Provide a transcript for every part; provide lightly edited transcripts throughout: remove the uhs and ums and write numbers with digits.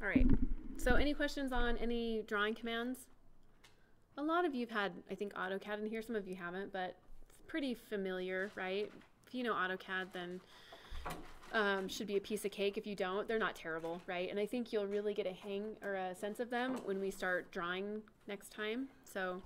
right. So any questions on any drawing commands? A lot of you've had, I think, AutoCAD in here. Some of you haven't, but it's pretty familiar, right? If you know AutoCAD, then should be a piece of cake. If you don't, they're not terrible, right? And I think you'll really get a hang or a sense of them when we start drawing next time. So,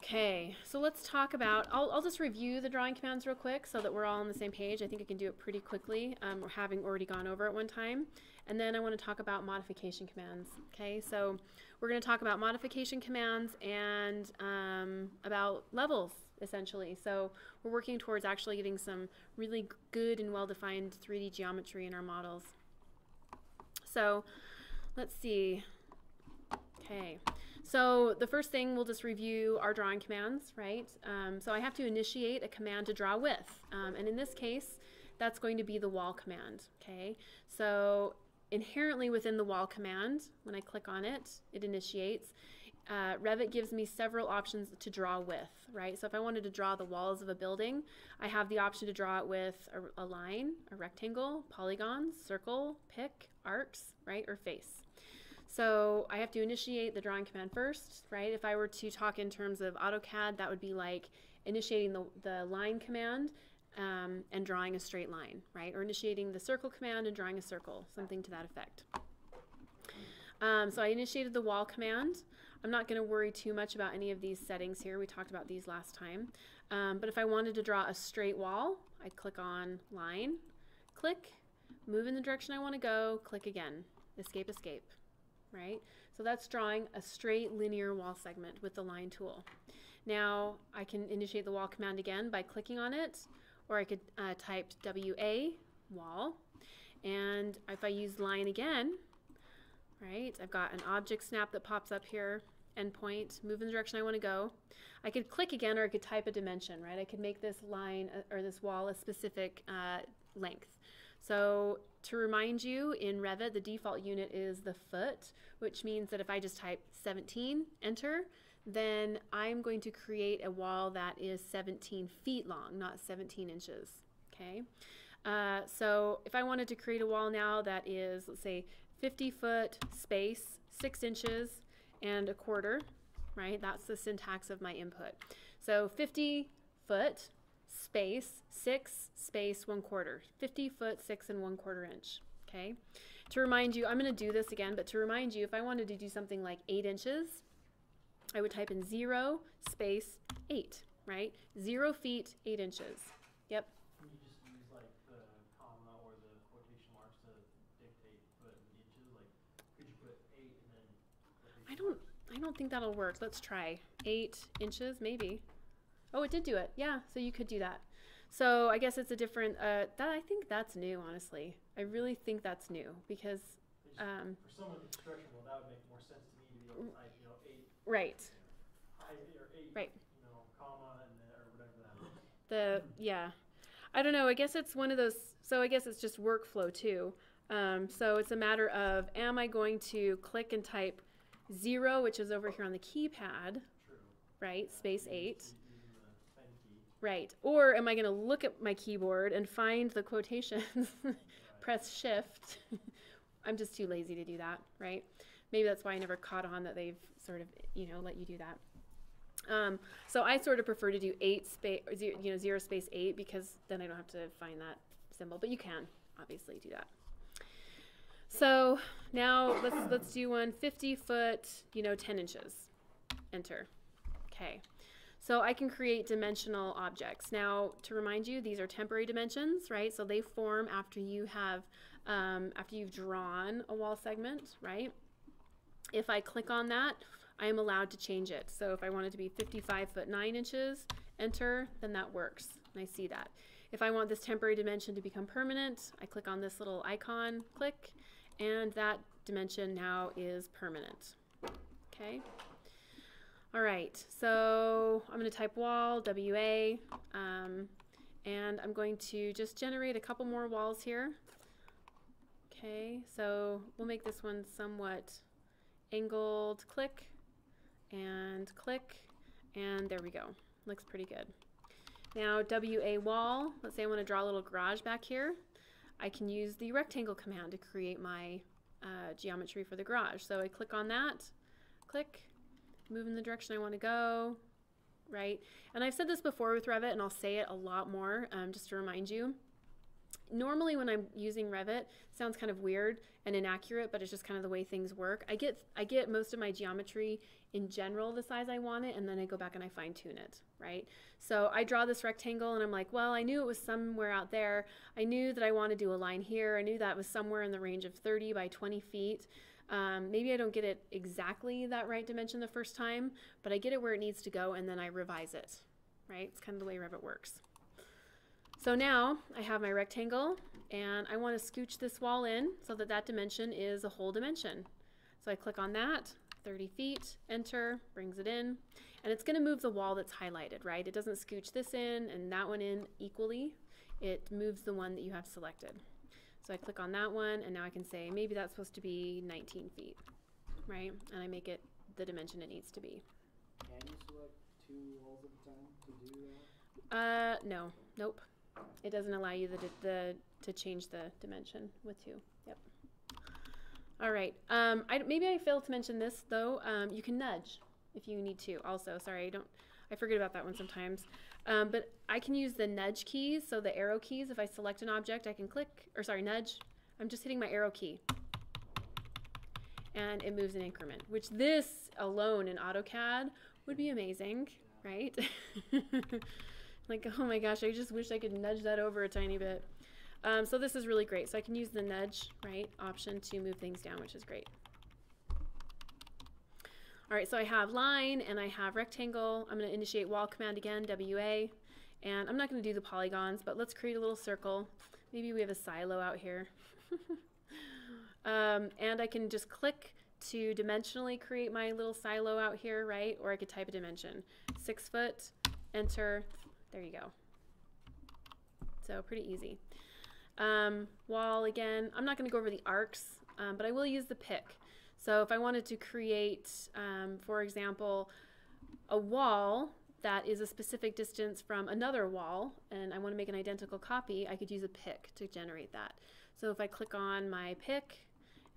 okay, so let's talk about, I'll just review the drawing commands real quick so that we're all on the same page. I think I can do it pretty quickly, having already gone over it one time. And then I want to talk about modification commands. Okay, so we're going to talk about modification commands and about levels, essentially. So we're working towards actually getting some really good and well-defined 3D geometry in our models. So let's see. Okay, so the first thing, we'll just review our drawing commands, right? So I have to initiate a command to draw with, and in this case, that's going to be the wall command. Okay, so inherently within the wall command, when I click on it, it initiates. Revit gives me several options to draw with, right? So if I wanted to draw the walls of a building, I have the option to draw it with a line, a rectangle, polygons, circle, pick, arcs, right, or face. So I have to initiate the drawing command first, right? If I were to talk in terms of AutoCAD, that would be like initiating the line command and drawing a straight line, right? Or initiating the circle command and drawing a circle, something to that effect. So I initiated the wall command. I'm not going to worry too much about any of these settings here. We talked about these last time. But if I wanted to draw a straight wall, I'd click on line, click, move in the direction I want to go, click again, escape, escape, right? So that's drawing a straight linear wall segment with the line tool. Now I can initiate the wall command again by clicking on it, or I could type WA, wall, and if I use line again, right, I've got an object snap that pops up here, endpoint, move in the direction I want to go. I could click again, or I could type a dimension, right? I could make this line or this wall a specific length. So to remind you, in Revit, the default unit is the foot, which means that if I just type 17, enter, then I'm going to create a wall that is 17 feet long, not 17 inches, okay? So if I wanted to create a wall now that is, let's say, 50 foot space, 6 inches, and a quarter, right? That's the syntax of my input. So 50 foot, space, 6, space, 1/4. 50 foot, 6 and 1/4 inch, okay? To remind you, I'm going to do this again, but to remind you, if I wanted to do something like 8 inches, I would type in 0, space, 8, right? 0 feet, 8 inches. Yep. Can you just use like the comma or the quotation marks to dictate foot and inches? Like, could you put 8 and then I don't think that'll work. Let's try 8 inches, maybe. Oh, it did do it. Yeah, so you could do that. So I guess it's a different, I think that's new, honestly. I really think that's new because for someone in construction, well, that would make more sense to me to be able to type, 8. Right. High, or 8, right. Comma, and then, or whatever that is. Yeah. I don't know. I guess it's one of those, so I guess it's just workflow too. So it's a matter of, am I going to click and type 0, which is over here on the keypad, True. Right, space 8. Using the pen key. Right. Or am I going to look at my keyboard and find the quotations, press shift. I'm just too lazy to do that, right? Maybe that's why I never caught on that they've sort of, let you do that. So I sort of prefer to do 0 space 8 because then I don't have to find that symbol, but you can obviously do that. So now let's do one 50 foot, 10 inches. Enter. Okay. So I can create dimensional objects. Now, to remind you, these are temporary dimensions, right? So they form after you have, after you've drawn a wall segment, right? If I click on that, I am allowed to change it. So if I want it to be 55 foot 9 inches, enter, then that works. And I see that. If I want this temporary dimension to become permanent, I click on this little icon, click, and that dimension now is permanent. Okay. All right, so I'm going to type wall, WA, and I'm going to just generate a couple more walls here. Okay, so we'll make this one somewhat angled, click, and there we go. Looks pretty good. Now WA wall, let's say I want to draw a little garage back here. I can use the rectangle command to create my geometry for the garage. So I click on that, click, move in the direction I want to go, right? And I've said this before with Revit, and I'll say it a lot more just to remind you. Normally when I'm using Revit, it sounds kind of weird and inaccurate, but it's just kind of the way things work. I get most of my geometry in general the size I want it, and then I go back and I fine tune it, right? So I draw this rectangle and I'm like, well, I knew it was somewhere out there. I knew that I want to do a line here. I knew that was somewhere in the range of 30 by 20 feet. Maybe I don't get it exactly that right dimension the first time, but I get it where it needs to go and then I revise it, right? It's kind of the way Revit works. So now I have my rectangle and I want to scooch this wall in so that that dimension is a whole dimension. So I click on that, 30 feet, enter, brings it in, and it's going to move the wall that's highlighted, right? It doesn't scooch this in and that one in equally. It moves the one that you have selected. So I click on that one and now I can say maybe that's supposed to be 19 feet, right? And I make it the dimension it needs to be. Can you select 2 walls at a time to do that? No, nope. It doesn't allow you to change the dimension with 2. Yep. All right. Maybe I failed to mention this though. You can nudge if you need to. Also, sorry, I forget about that one sometimes. But I can use the nudge keys, so the arrow keys. If I select an object, I can click, or sorry, nudge. I'm just hitting my arrow key, and it moves an increment. Which this alone in AutoCAD would be amazing, right? Like, oh my gosh, I just wish I could nudge that over a tiny bit. So this is really great. So I can use the nudge, right, option to move things down, which is great. All right, so I have line and I have rectangle. I'm going to initiate wall command again, WA. And I'm not going to do the polygons, but let's create a little circle. Maybe we have a silo out here. And I can just click to dimensionally create my little silo out here, right? Or I could type a dimension. 6 foot, enter. There you go. So pretty easy. Wall again. I'm not going to go over the arcs, but I will use the pick. So if I wanted to create, for example, a wall that is a specific distance from another wall, and I want to make an identical copy, I could use a pick to generate that. So if I click on my pick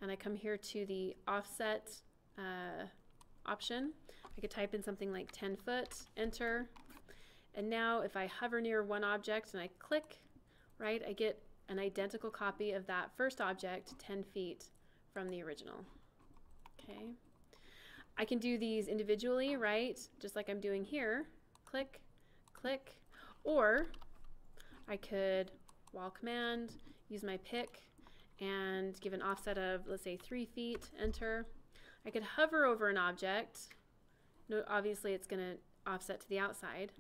and I come here to the offset option, I could type in something like 10 foot, enter. And now if I hover near one object and I click, right, I get an identical copy of that first object 10 feet from the original. Okay. I can do these individually, right, just like I'm doing here. Click, click, or I could wall command, use my pick, and give an offset of, let's say, 3 feet, enter. I could hover over an object. No, obviously it's going to offset to the outside.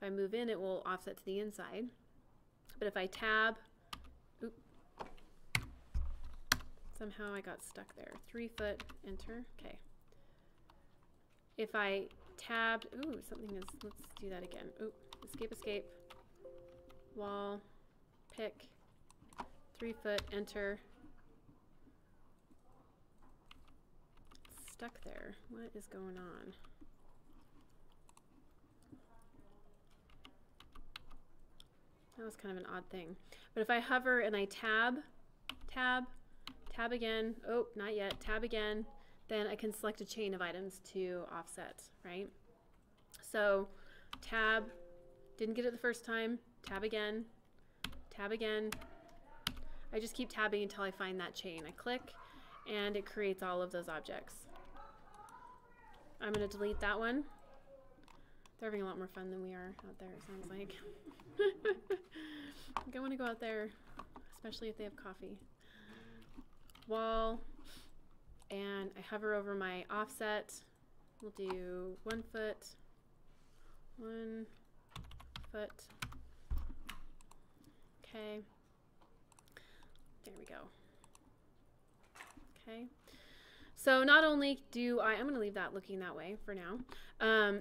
If I move in, it will offset to the inside. But if I tab, somehow I got stuck there. 3 foot, enter, okay. If I tabbed, something is, let's do that again. Escape, escape, wall, pick, 3 foot, enter. It's stuck there. What is going on? That was kind of an odd thing. But if I hover and I tab again, not yet, tab again, then I can select a chain of items to offset, right? So tab, didn't get it the first time, tab again, I just keep tabbing until I find that chain. I click and it creates all of those objects. I'm going to delete that one. They're having a lot more fun than we are out there, it sounds like. I don't want to go out there, especially if they have coffee. Wall, and I hover over my offset. We'll do 1 foot, 1 foot. Okay. There we go. Okay. So not only do I'm going to leave that looking that way for now.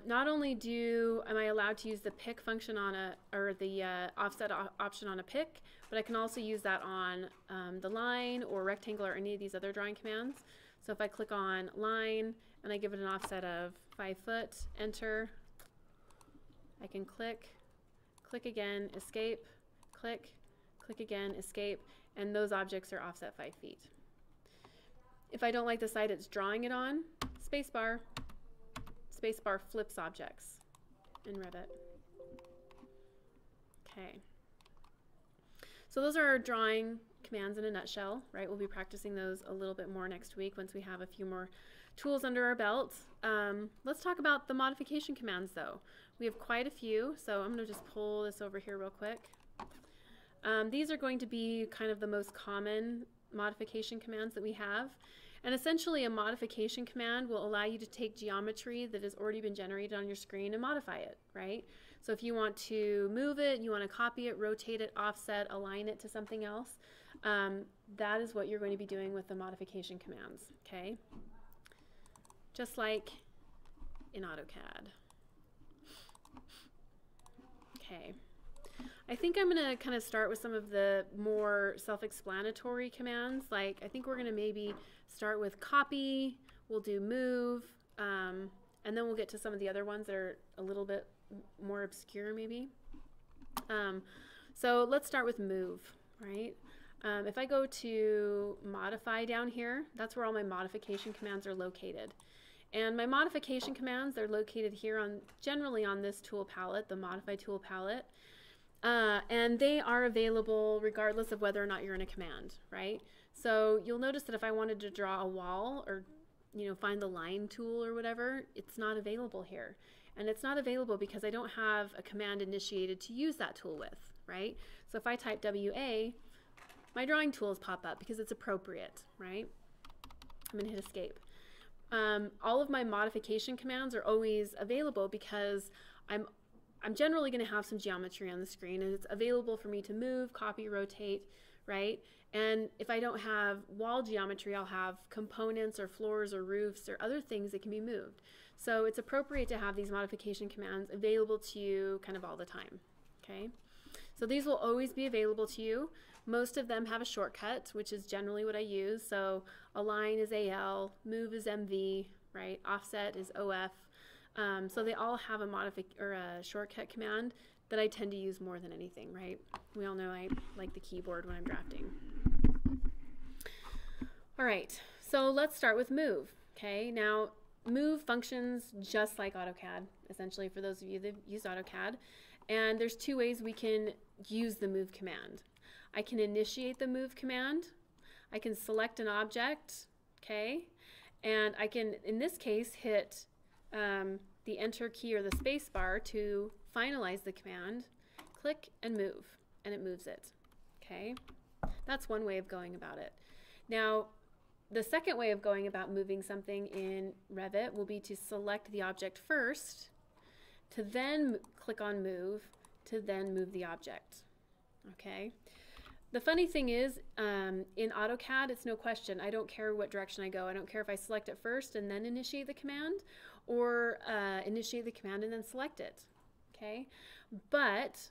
Not only am I allowed to use the pick function on the offset option on a pick, but I can also use that on the line or rectangle or any of these other drawing commands. So if I click on line and I give it an offset of 5 foot, enter, I can click again, escape, click again, escape, and those objects are offset 5 feet. if I don't like the side it's drawing it on, spacebar. Spacebar flips objects in Revit. Okay. So those are our drawing commands in a nutshell, right? We'll be practicing those a little bit more next week once we have a few more tools under our belt. Let's talk about the modification commands though. We have quite a few, so I'm going to just pull this over here real quick. These are going to be kind of the most common modification commands that we have. And essentially a modification command will allow you to take geometry that has already been generated on your screen and modify it, right? So if you want to move it, you want to copy it, rotate it, offset, align it to something else, that is what you're going to be doing with the modification commands, okay? Just like in AutoCAD. Okay. I think I'm going to kind of start with some of the more self-explanatory commands. Like I think we're going to maybe start with copy, we'll do move, and then we'll get to some of the other ones that are a little bit more obscure maybe. So let's start with move, right? If I go to modify down here, that's where all my modification commands are located. And my modification commands, they're located here on generally on this tool palette, the modify tool palette. And they are available regardless of whether or not you're in a command, right? So you'll notice that if I wanted to draw a wall or, you know, find the line tool or whatever, it's not available here. And it's not available because I don't have a command initiated to use that tool with, right? So if I type WA, my drawing tools pop up because it's appropriate, right? I'm going to hit escape. All of my modification commands are always available because I'm generally going to have some geometry on the screen and it's available for me to move, copy, rotate, right? And if I don't have wall geometry, I'll have components or floors or roofs or other things that can be moved. So it's appropriate to have these modification commands available to you kind of all the time, okay? So these will always be available to you. Most of them have a shortcut, which is generally what I use. So align is AL, move is MV, right? Offset is OF. So they all have a shortcut command that I tend to use more than anything, right? We all know I like the keyboard when I'm drafting. All right, so let's start with move, okay? Now, move functions just like AutoCAD, essentially, for those of you that use AutoCAD. And there's two ways we can use the move command. I can initiate the move command. I can select an object, okay? And I can, in this case, hit the enter key or the space bar to finalize the command, click and move, and it moves it, okay? That's one way of going about it. Now, the second way of going about moving something in Revit will be to select the object first, to then click on move, to then move the object, okay? The funny thing is, in AutoCAD, it's no question. I don't care what direction I go. I don't care if I select it first and then initiate the command, or initiate the command and then select it, okay? But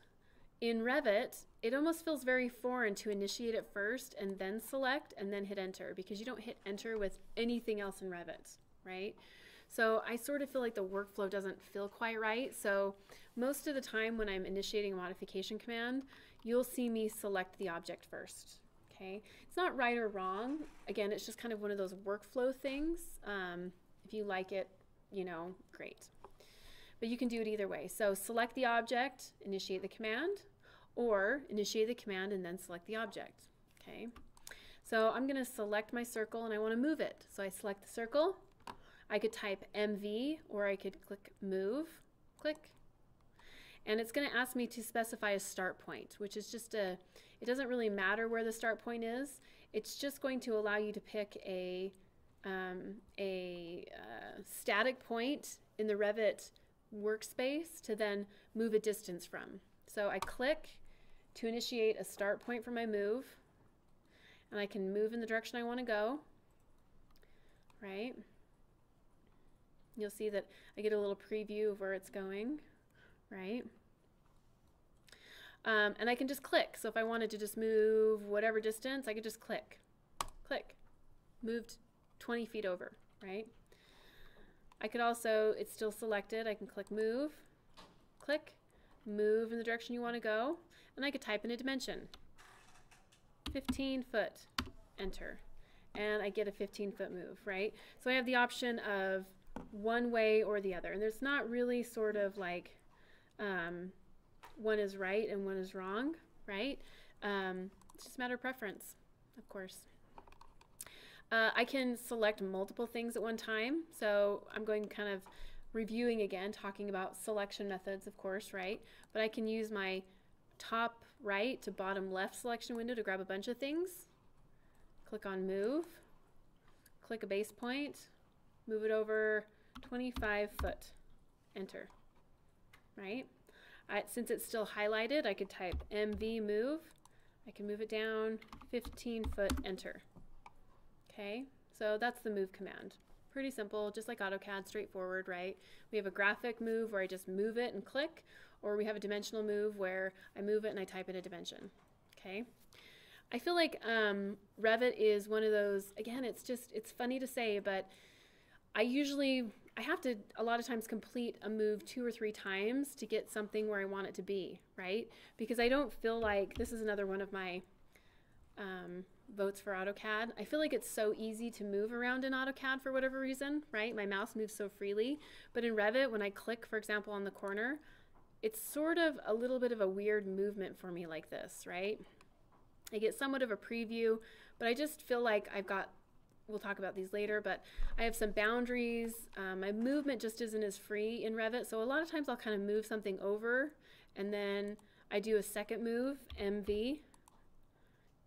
in Revit, it almost feels very foreign to initiate it first and then select and then hit enter, because you don't hit enter with anything else in Revit, right? So I sort of feel like the workflow doesn't feel quite right. So most of the time when I'm initiating a modification command, you'll see me select the object first, okay? It's not right or wrong. Again, it's just kind of one of those workflow things. If you like it, you know, great. But you can do it either way. So select the object, initiate the command, or initiate the command and then select the object, okay? So I'm gonna select my circle and I wanna move it. So I select the circle. I could type MV, or I could click move, click. And it's gonna ask me to specify a start point, which is just it doesn't really matter where the start point is. It's just going to allow you to pick a static point in the Revit workspace to then move a distance from. So I click to initiate a start point for my move, and I can move in the direction I want to go, right? You'll see that I get a little preview of where it's going, right? And I can just click. So if I wanted to just move whatever distance, I could just click, click, moved 20 feet over, right? I could also, it's still selected, I can click move, click, move in the direction you want to go, and I could type in a dimension, 15 foot, enter. and I get a 15-foot move, right? So I have the option of one way or the other, and there's not really sort of like one is right and one is wrong, right? It's just a matter of preference, of course. I can select multiple things at one time, so I'm going kind of reviewing again, talking about selection methods, of course, right? But I can use my top right to bottom left selection window to grab a bunch of things. Click on move, click a base point, move it over 25 foot, enter, right? Since it's still highlighted, I could type MV move. I can move it down 15 foot, enter. Okay, so that's the move command. Pretty simple, just like AutoCAD, straightforward, right? We have a graphic move where I just move it and click, or we have a dimensional move where I move it and I type in a dimension, okay? I feel like Revit is one of those, again, it's funny to say, but I have to a lot of times complete a move 2 or 3 times to get something where I want it to be, right? Because I don't feel like, this is another one of my votes for AutoCAD. I feel like it's so easy to move around in AutoCAD for whatever reason, right? My mouse moves so freely. But in Revit, when I click, for example, on the corner, it's sort of a little bit of a weird movement for me like this, right? I get somewhat of a preview, but I just feel like we'll talk about these later, but I have some boundaries. My movement just isn't as free in Revit, so a lot of times I'll kind of move something over, and then I do a second move, MV,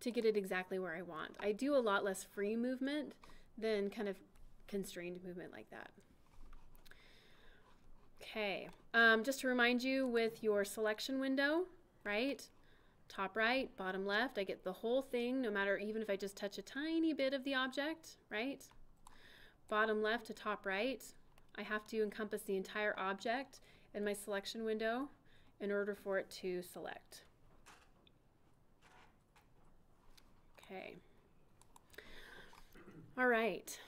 to get it exactly where I want. I do a lot less free movement than kind of constrained movement like that. Okay, just to remind you with your selection window, right? Top right, bottom left, I get the whole thing, no matter, even if I just touch a tiny bit of the object, right? Bottom left to top right, I have to encompass the entire object in my selection window in order for it to select. Okay. All right.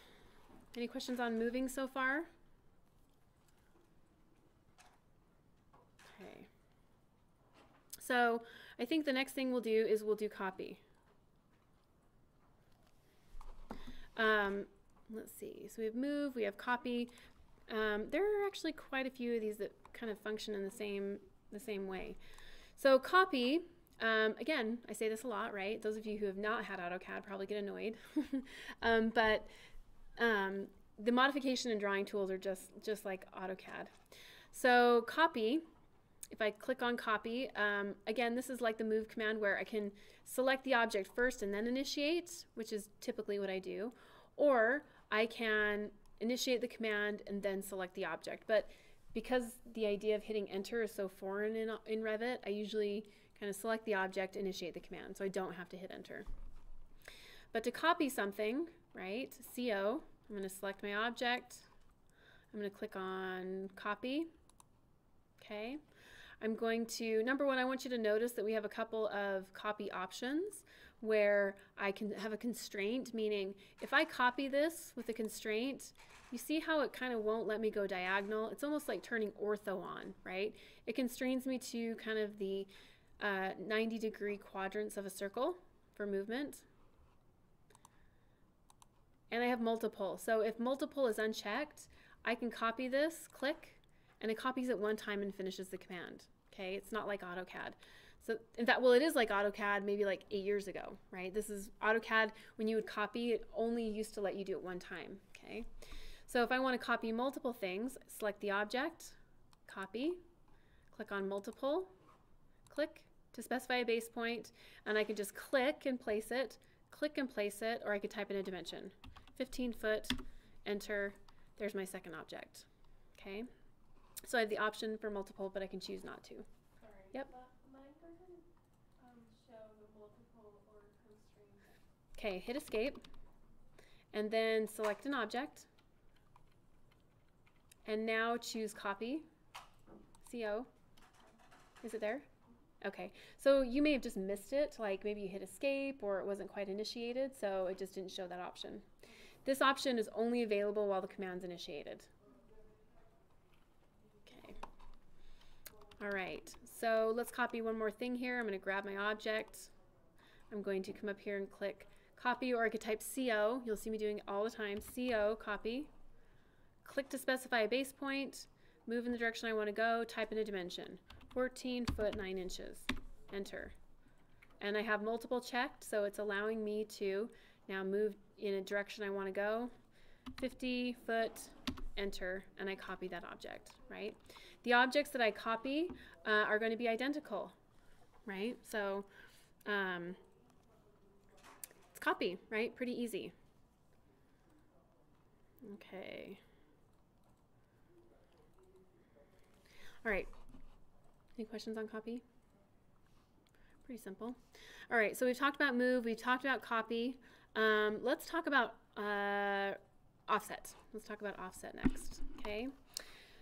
Any questions on moving so far? Okay. So I think the next thing we'll do is we'll do copy. Let's see. So we have move, we have copy. There are actually quite a few of these that kind of function in the same way. So copy. Again, I say this a lot, right? Those of you who have not had AutoCAD probably get annoyed. But the modification and drawing tools are just like AutoCAD. So copy, if I click on copy, again, this is like the move command where I can select the object first and then initiate, which is typically what I do. Or I can initiate the command and then select the object. But because the idea of hitting enter is so foreign in Revit, I usually kind of select the object, initiate the command, so I don't have to hit enter. But to copy something, right, CO, I'm going to select my object, I'm going to click on copy, okay. I'm going to, number one, I want you to notice that we have a couple of copy options where I can have a constraint, meaning if I copy this with a constraint, you see how it kind of won't let me go diagonal? It's almost like turning ortho on, right? It constrains me to kind of the 90-degree quadrants of a circle for movement. And I have multiple. So if multiple is unchecked, I can copy this, click, and it copies it one time and finishes the command. Okay, it's not like AutoCAD. So in fact, well, it is like AutoCAD maybe like 8 years ago, right? This is AutoCAD, when you would copy, it only used to let you do it one time, okay? So if I want to copy multiple things, select the object, copy, click on multiple, click to specify a base point, and I can just click and place it, or I could type in a dimension. 15 foot, enter, there's my second object, okay? So I have the option for multiple, but I can choose not to. Sorry. Yep. Mine doesn't show the multiple or constraint. Okay, hit escape, and then select an object, and now choose copy, CO. Is it there? Okay, so you may have just missed it, like maybe you hit escape or it wasn't quite initiated, so it just didn't show that option. This option is only available while the command's initiated. Okay. All right, so let's copy one more thing here. I'm going to grab my object. I'm going to come up here and click copy, or I could type CO. You'll see me doing it all the time. CO, copy. Click to specify a base point, move in the direction I want to go, type in a dimension. 14 foot 9 inches. Enter. And I have multiple checked, so it's allowing me to now move in a direction I want to go. 50 foot, enter, and I copy that object, right? The objects that I copy are going to be identical, right? So it's copy, right? Pretty easy. Okay. All right. Any questions on copy? Pretty simple. All right, so we've talked about move, we've talked about copy. Let's talk about offset. Let's talk about offset next, okay?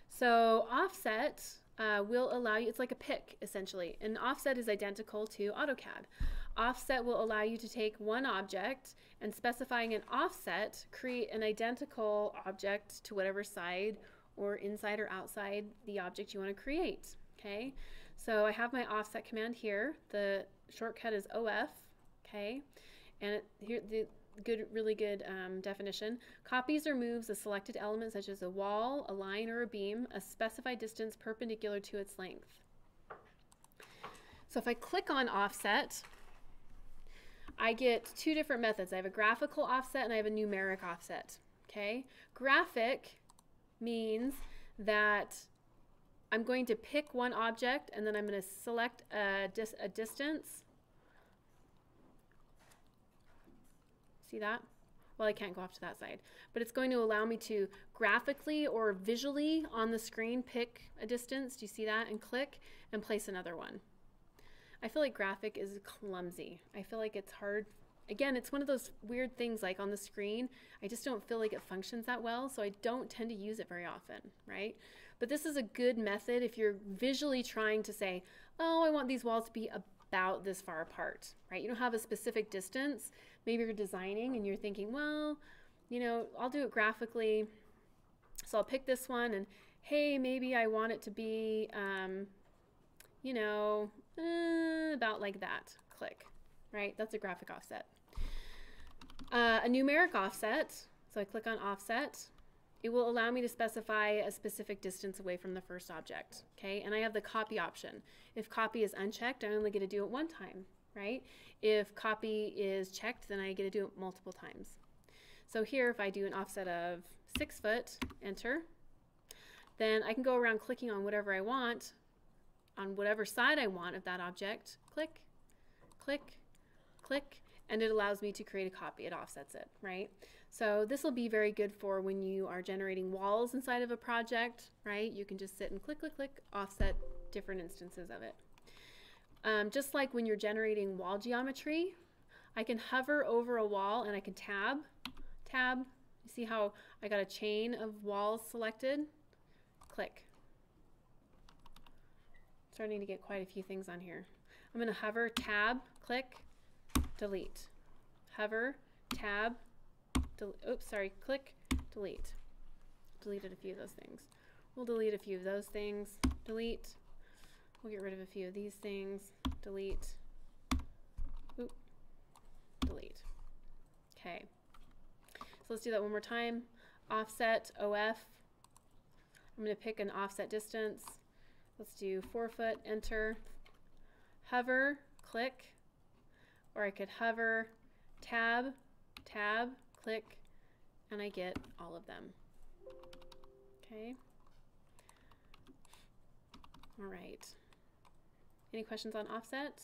So offset will allow you, it's like a pick essentially. An offset is identical to AutoCAD. Offset will allow you to take one object and specifying an offset, create an identical object to whatever side or inside or outside the object you want to create, okay? So I have my offset command here. The shortcut is OF, okay? And here the really good definition. Copies or moves a selected element such as a wall, a line, or a beam a specified distance perpendicular to its length. So if I click on offset, I get two different methods. I have a graphical offset and I have a numeric offset, okay? Graphic means that I'm going to pick one object and then I'm going to select a distance. See that? Well, I can't go off to that side, but it's going to allow me to graphically or visually on the screen pick a distance. Do you see that? And click and place another one. I feel like graphic is clumsy. I feel like it's hard. Again, it's one of those weird things like on the screen. I just don't feel like it functions that well, so I don't tend to use it very often, right? But this is a good method if you're visually trying to say, oh, I want these walls to be about this far apart, right? You don't have a specific distance. Maybe you're designing and you're thinking, well, you know, I'll do it graphically. So I'll pick this one and, hey, maybe I want it to be, you know, about like that. Click, right? That's a graphic offset. A numeric offset, so I click on offset. It will allow me to specify a specific distance away from the first object, okay? And I have the copy option. If copy is unchecked, I only get to do it one time, right? If copy is checked, then I get to do it multiple times. So here, if I do an offset of 6 foot, enter, then I can go around clicking on whatever I want, on whatever side I want of that object, click, click, click, and it allows me to create a copy. It offsets it, right? So this will be very good for when you are generating walls inside of a project, right? You can just sit and click, click, click, offset different instances of it. Just like when you're generating wall geometry, I can hover over a wall and I can tab. You see how I got a chain of walls selected? Click. Starting to get quite a few things on here. I'm going to hover, tab, click, delete. Hover, tab, oops, sorry, click, delete. Deleted a few of those things. We'll delete a few of those things. Delete. We'll get rid of a few of these things. Delete. Oop. Delete. Okay. So let's do that one more time. Offset, OF. I'm going to pick an offset distance. Let's do 4 foot, enter. Hover, click. Or I could hover, tab, tab, click, and I get all of them. Okay. All right. Any questions on offset?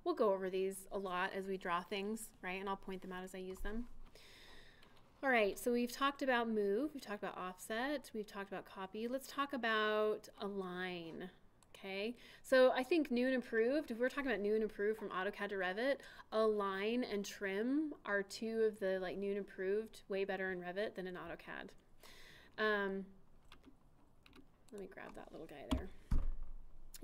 We'll go over these a lot as we draw things, right? And I'll point them out as I use them. All right, so we've talked about move, we've talked about offset, we've talked about copy. Let's talk about align. Okay, so I think new and improved, if we're talking about new and improved from AutoCAD to Revit, align and trim are two of the like new and improved, way better in Revit than in AutoCAD. Let me grab that little guy there.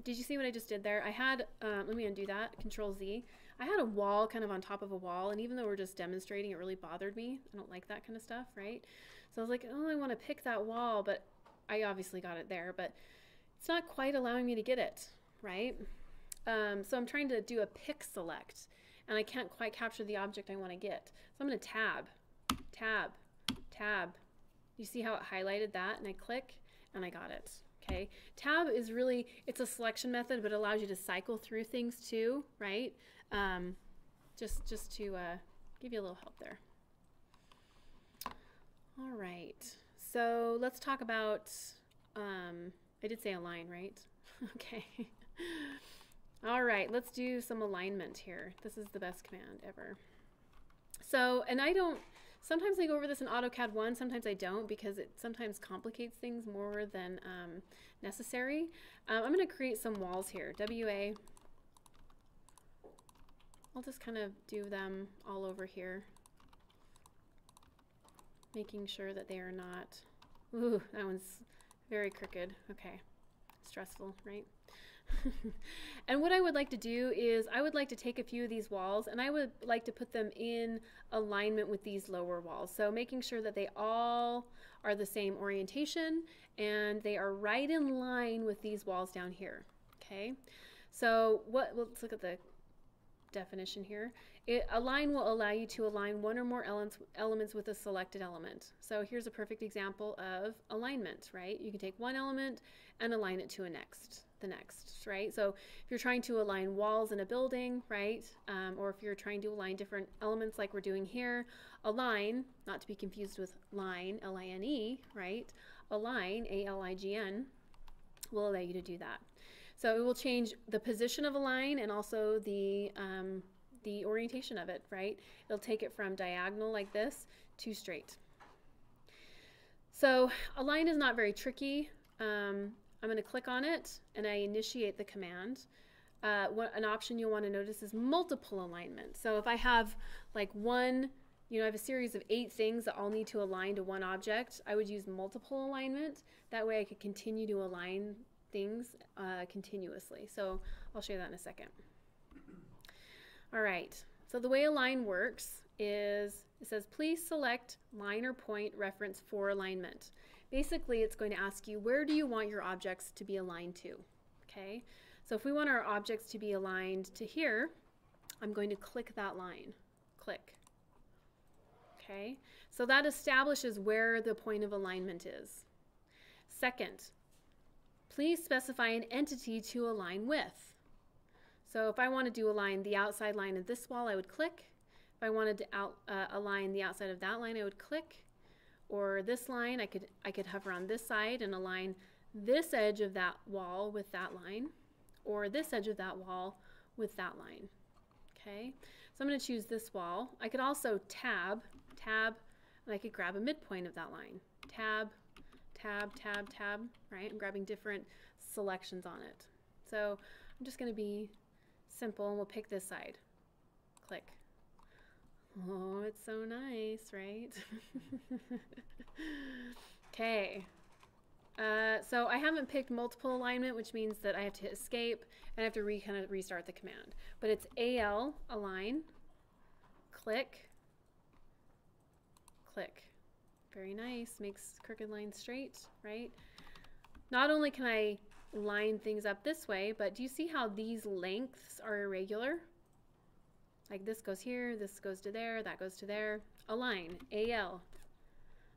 Did you see what I just did there? I had, let me undo that, Control Z. I had a wall kind of on top of a wall, and even though we're just demonstrating, it really bothered me. I don't like that kind of stuff, right? So I was like, oh, I want to pick that wall, but I obviously got it there, but it's not quite allowing me to get it, right? So I'm trying to do a pick select. and I can't quite capture the object I want to get. So I'm going to tab, tab, tab. You see how it highlighted that, and I click and I got it. Okay, tab is really, it's a selection method, but it allows you to cycle through things too, right? Just to give you a little help there. All right, so let's talk about, I did say align, right? Okay. All right, let's do some alignment here. This is the best command ever. So, and sometimes I go over this in AutoCAD 1, sometimes I don't, because it sometimes complicates things more than necessary. I'm going to create some walls here. WA. I'll just kind of do them all over here, making sure that they are not, ooh, that one's very crooked. Okay, stressful, right? And what I would like to do is I would like to take a few of these walls and I would like to put them in alignment with these lower walls. So making sure that they all are the same orientation and they are right in line with these walls down here. Okay, so let's look at the definition here. Align will allow you to align one or more elements with a selected element. So here's a perfect example of alignment, right? You can take one element and align it to the next, right? So if you're trying to align walls in a building, right? Or if you're trying to align different elements like we're doing here, align, not to be confused with line, L-I-N-E, right? Align, A-L-I-G-N, will allow you to do that. So it will change the position of a line and also the orientation of it, right? It'll take it from diagonal like this to straight. So align is not very tricky. I'm going to click on it and I initiate the command. An option you'll want to notice is multiple alignment. So if I have like one, I have a series of 8 things that all need to align to one object, I would use multiple alignment. That way I could continue to align things continuously. So I'll show you that in a second. All right, so the way align works is it says please select line or point reference for alignment. Basically it's going to ask you where do you want your objects to be aligned to. Okay, so if we want our objects to be aligned to here, I'm going to click that line. Click. Okay, so that establishes where the point of alignment is. Second, please specify an entity to align with. So if I wanted to align the outside line of this wall, I would click. If I wanted to align the outside of that line, I would click. Or this line, I could hover on this side and align this edge of that wall with that line, or this edge of that wall with that line. Okay, so I'm going to choose this wall. I could also tab, and I could grab a midpoint of that line. Tab, tab, tab, tab, right? I'm grabbing different selections on it. So I'm just going to be simple and we'll pick this side. Click. Oh, it's so nice, right? Okay. So I haven't picked multiple alignment, which means that I have to hit escape and I have to kind of restart the command. But it's AL, align, click, click. Very nice, makes crooked lines straight, right? Not only can I line things up this way, but do you see how these lengths are irregular? Like this goes here, this goes to there, that goes to there. Align, AL.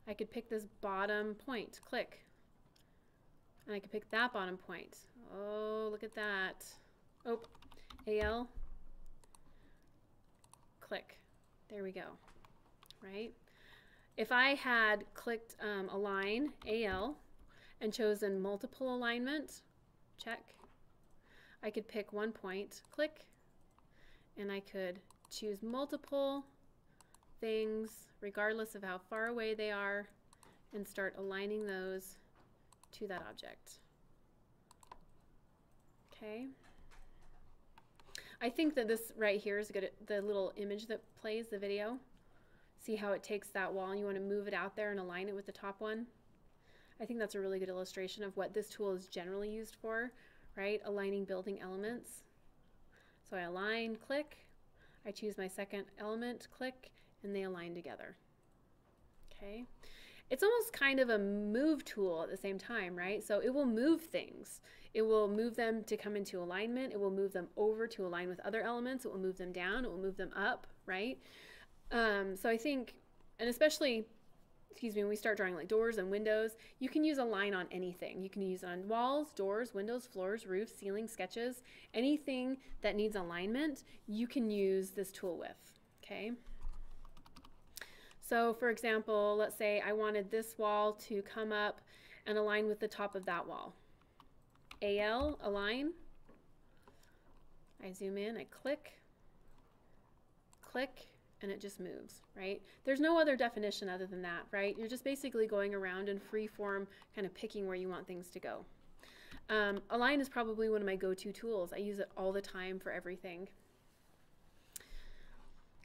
I could pick this bottom point, click. And I could pick that bottom point. Oh, look at that. Oh, AL, click. There we go, right? If I had clicked align, AL, and chosen multiple alignment, check, I could pick one point, click, and I could choose multiple things regardless of how far away they are and start aligning those to that object. Okay. I think that this right here is good. The little image that plays the video. See how it takes that wall and you want to move it out there and align it with the top one? I think that's a really good illustration of what this tool is generally used for, right? Aligning building elements. So I align, click, I choose my second element, click, and they align together. Okay. it's almost kind of a move tool at the same time, right? So it will move things. It will move them to come into alignment. It will move them over to align with other elements. It will move them down. It will move them up, right? So I think, and especially, excuse me, when we start drawing like doors and windows, you can use a line on anything. You can use on walls, doors, windows, floors, roofs, ceilings, sketches, anything that needs alignment, you can use this tool with, okay? So for example, let's say I wanted this wall to come up and align with the top of that wall. AL, align. I zoom in, I click, click, and it just moves, right? There's no other definition other than that, right? You're just basically going around in free form, kind of picking where you want things to go. Align is probably one of my go-to tools. I use it all the time for everything.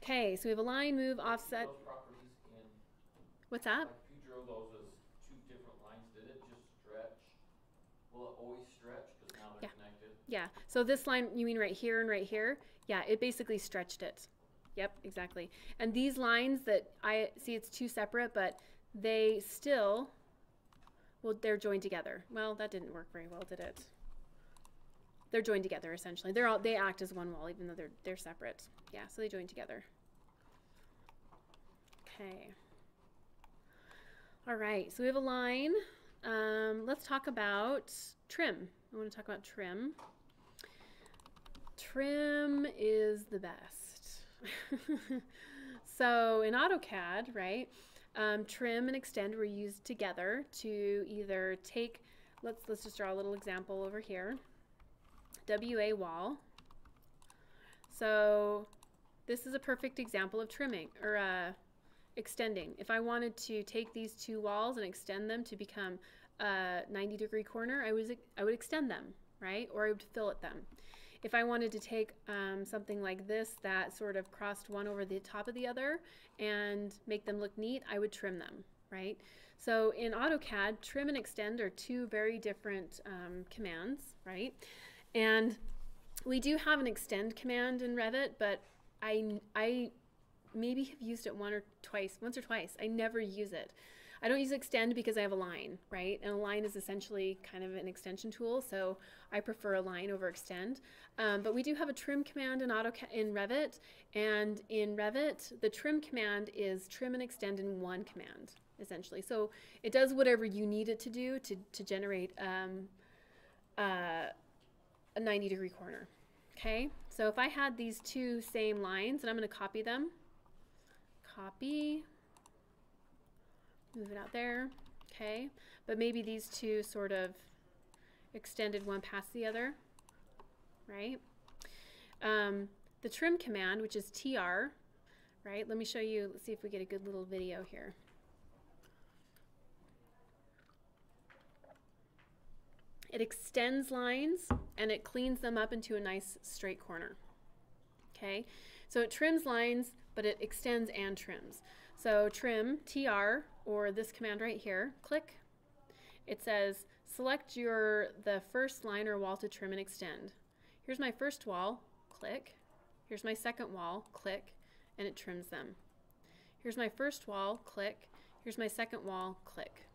Okay, so we have align, move, offset. Those properties in, What's that? like if you drew those as two different lines, did it just stretch? Will it always stretch because now they're connected? Yeah, so this line, you mean right here and right here? Yeah, it basically stretched it. Yep, exactly. And these lines that I see, it's two separate, but they still, well, they're joined together. Well, that didn't work very well, did it? They're joined together essentially. They act as one wall, even though they're separate. Yeah, so they join together. Okay. All right, so we have a line. Let's talk about trim. I want to talk about trim. Trim is the best. So in AutoCAD, right, trim and extend were used together to either take, let's just draw a little example over here. WA wall. So this is a perfect example of trimming or extending. If I wanted to take these two walls and extend them to become a 90-degree corner, I would extend them, right? Or I would fillet them. If I wanted to take something like this that sort of crossed one over the top of the other and make them look neat, I would trim them, right? So in AutoCAD, trim and extend are two very different commands, right? And we do have an extend command in Revit, but I maybe have used it once or twice. I never use it. I don't use extend because I have a line, right? And a line is essentially kind of an extension tool, so I prefer a line over extend. But we do have a trim command in Revit, and in Revit, the trim command is trim and extend in one command, essentially. So it does whatever you need it to do to generate a 90-degree corner. Okay, so if I had these two same lines, and I'm going to copy them, copy, move it out there, okay, but maybe these two sort of extended one past the other, right? The trim command, which is TR, right? Let me show you, let's see if we get a good little video here. It extends lines and it cleans them up into a nice straight corner. Okay, so it trims lines, but it extends and trims. So trim, TR, or this command right here, click. It says select the first line or wall to trim and extend. Here's my first wall, click. Here's my second wall, click, and it trims them. Here's my first wall, click. Here's my second wall, click.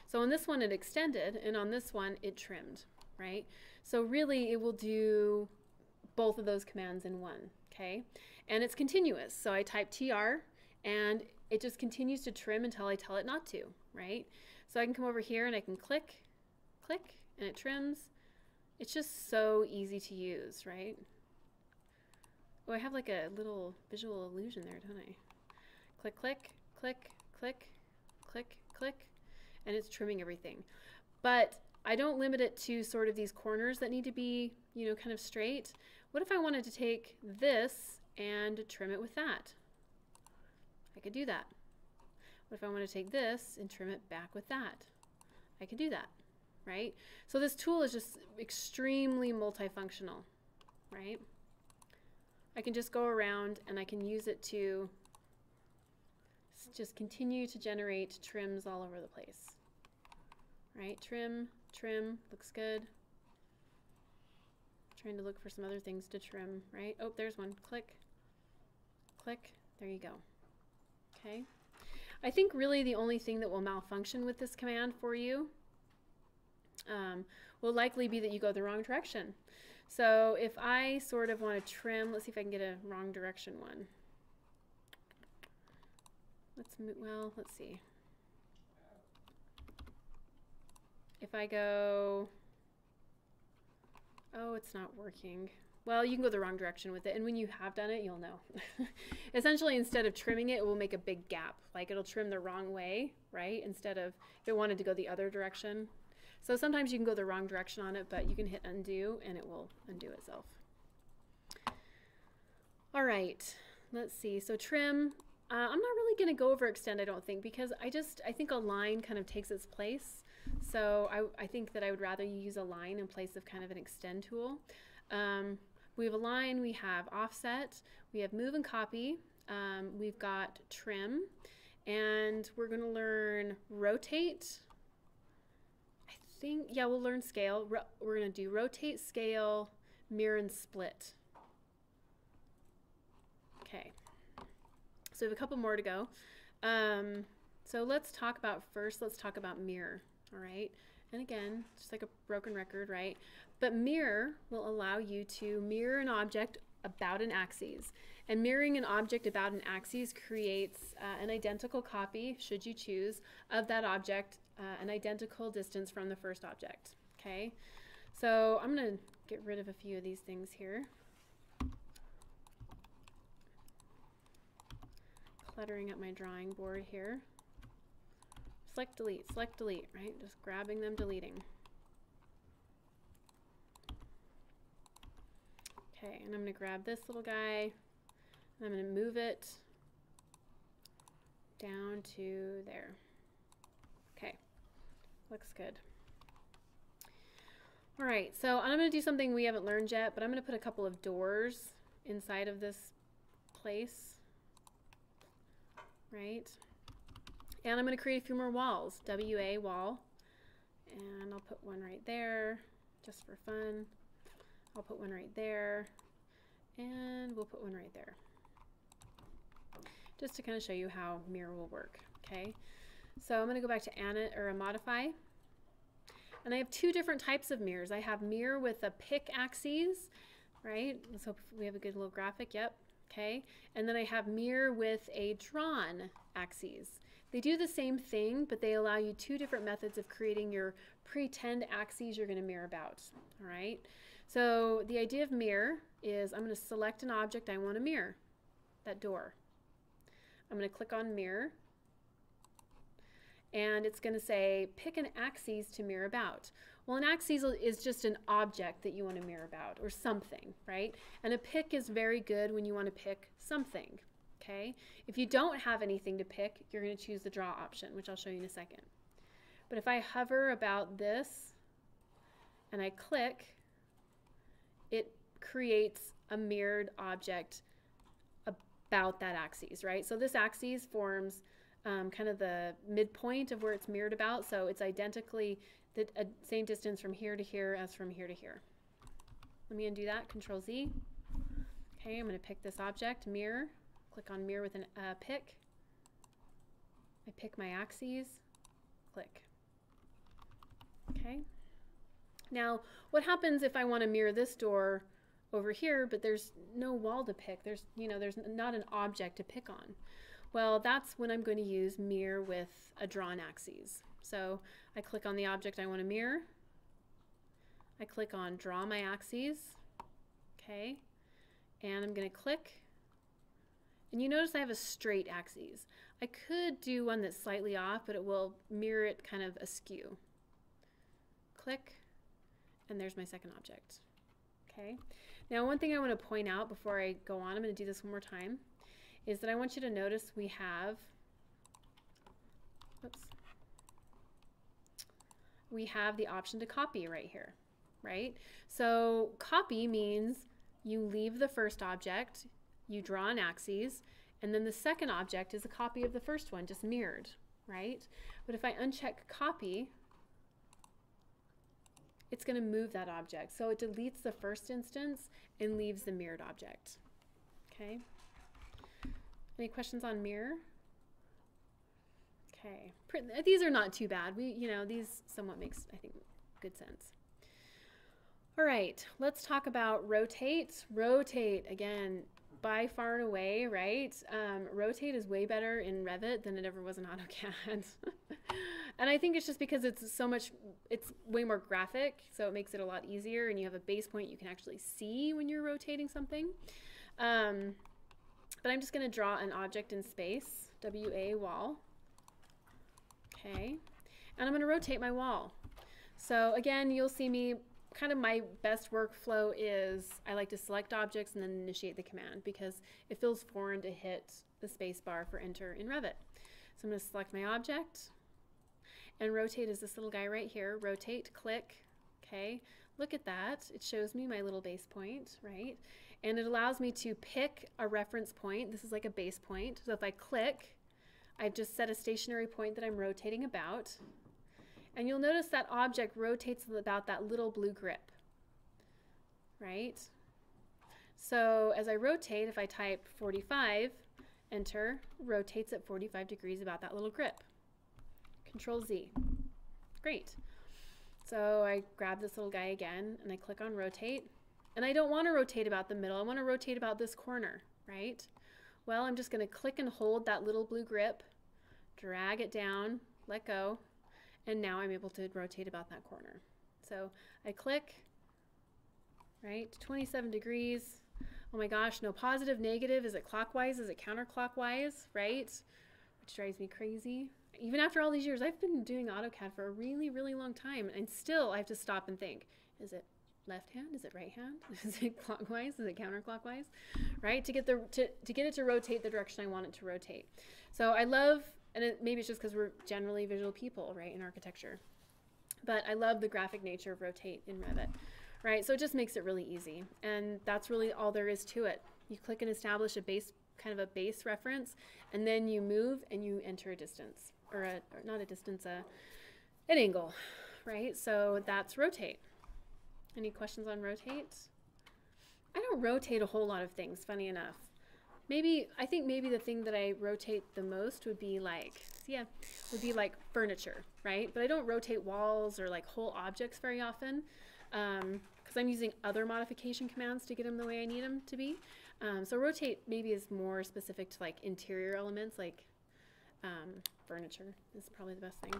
So on this one it extended, and on this one it trimmed, right? So really it will do both of those commands in one, okay? And it's continuous, so I type TR, and it just continues to trim until I tell it not to, right? So I can come over here and I can click, click, and it trims. It's just so easy to use, right? Oh, I have like a little visual illusion there, don't I? Click, click, click, click, click, click, and it's trimming everything. But I don't limit it to sort of these corners that need to be, you know, kind of straight. What if I wanted to take this and trim it with that? I could do that. What if I want to take this and trim it back with that? I could do that, right? So this tool is just extremely multifunctional, right? I can just go around and I can use it to just continue to generate trims all over the place, right? Trim, trim, looks good. Trying to look for some other things to trim, right? Oh, there's one. Click, click, there you go. Okay. I think really the only thing that will malfunction with this command for you will likely be that you go the wrong direction. So if I sort of want to trim, let's see if I can get a wrong direction one. Well, let's see. If I go, oh, it's not working. Well, you can go the wrong direction with it, and when you have done it, you'll know. Essentially, instead of trimming it, it will make a big gap. Like it'll trim the wrong way, right? Instead of if it wanted to go the other direction. So sometimes you can go the wrong direction on it, but you can hit undo, and it will undo itself. All right, let's see. So trim. I'm not really going to go over extend, I don't think, because I think a line kind of takes its place. So I think that I would rather you use a line in place of kind of an extend tool. We have a line, we have offset, we have move and copy, we've got trim, and we're going to learn rotate. I think, yeah, we'll learn scale. We're going to do rotate, scale, mirror, and split. Okay. So we have a couple more to go. So let's talk about mirror, all right? And again, just like a broken record, right? But mirror will allow you to mirror an object about an axis. And mirroring an object about an axis creates an identical copy, should you choose, of that object, an identical distance from the first object, okay? So I'm going to get rid of a few of these things here. Cluttering up my drawing board here. Select, delete, right? Just grabbing them, deleting. Okay, and I'm going to grab this little guy, and I'm going to move it down to there. Okay, looks good. All right, so I'm going to do something we haven't learned yet, but I'm going to put a couple of doors inside of this place. Right? And I'm going to create a few more walls. WA wall. And I'll put one right there just for fun. I'll put one right there. And we'll put one right there. Just to kind of show you how mirror will work. Okay? So I'm going to go back to modify. And I have two different types of mirrors. I have mirror with a pick axes. Right? Let's hope we have a good little graphic. Yep. Okay, and then I have mirror with a drawn axes. They do the same thing, but they allow you two different methods of creating your pretend axes you're going to mirror about. All right, so the idea of mirror is I'm going to select an object I want to mirror, that door. I'm going to click on mirror, and it's going to say pick an axis to mirror about. Well, an axis is just an object that you want to mirror about, or something, right? And a pick is very good when you want to pick something, okay? If you don't have anything to pick, you're going to choose the draw option, which I'll show you in a second. But if I hover about this and I click, it creates a mirrored object about that axis, right? So this axis forms kind of the midpoint of where it's mirrored about, so it's identically the same distance from here to here as from here to here. Let me undo that, Control Z. Okay, I'm going to pick this object, mirror, click on mirror with a pick. I pick my axes, click. Okay. Now, what happens if I want to mirror this door over here, but there's no wall to pick? There's not an object to pick on. Well, that's when I'm going to use mirror with a drawn axes. So I click on the object I want to mirror. I click on draw my axes. Okay. And I'm going to click. And you notice I have a straight axis. I could do one that's slightly off, but it will mirror it kind of askew. Click. And there's my second object. Okay. Now, one thing I want to point out before I go on, I'm going to do this one more time, is that I want you to notice we have, we have the option to copy right here, right? So copy means you leave the first object, you draw an axis, and then the second object is a copy of the first one, just mirrored, right? But if I uncheck copy, it's going to move that object. So it deletes the first instance and leaves the mirrored object. Okay? Any questions on mirror? Okay, these are not too bad. These somewhat makes, I think, good sense. All right, let's talk about rotate. Rotate, again, by far and away, right? Rotate is way better in Revit than it ever was in AutoCAD. And I think it's just because it's way more graphic, so it makes it a lot easier, and you have a base point you can actually see when you're rotating something. But I'm just going to draw an object in space, WA wall. Okay, and I'm going to rotate my wall. So again, you'll see me, kind of my best workflow is I like to select objects and then initiate the command because it feels foreign to hit the space bar for enter in Revit. So I'm going to select my object, and rotate is this little guy right here. Rotate, click, okay. Look at that. It shows me my little base point, right? And it allows me to pick a reference point. This is like a base point. So if I click, I've just set a stationary point that I'm rotating about. And you'll notice that object rotates about that little blue grip, right? So as I rotate, if I type 45, enter, rotates at 45 degrees about that little grip. Control Z. Great. So I grab this little guy again and I click on rotate. And I don't want to rotate about the middle. I want to rotate about this corner, right? Well, I'm just going to click and hold that little blue grip, drag it down, let go, and now I'm able to rotate about that corner. So I click, right, 27 degrees. Oh my gosh, no positive, negative. Is it clockwise? Is it counterclockwise, right? Which drives me crazy. Even after all these years, I've been doing AutoCAD for a really, really long time, and still I have to stop and think, is it left hand? Is it right hand? Is it clockwise? Is it counterclockwise? Right? To get it to rotate the direction I want it to rotate. So I love, and maybe it's just because we're generally visual people, right, in architecture, but I love the graphic nature of rotate in Revit, right? So it just makes it really easy, and that's really all there is to it. You click and establish a base, kind of a base reference, and then you move and you enter a distance, or not a distance, an angle, right? So that's rotate. Any questions on rotate? I don't rotate a whole lot of things, funny enough. I think maybe the thing that I rotate the most would be like furniture, right? But I don't rotate walls or like whole objects very often because I'm using other modification commands to get them the way I need them to be. So rotate maybe is more specific to like interior elements, like furniture is probably the best thing.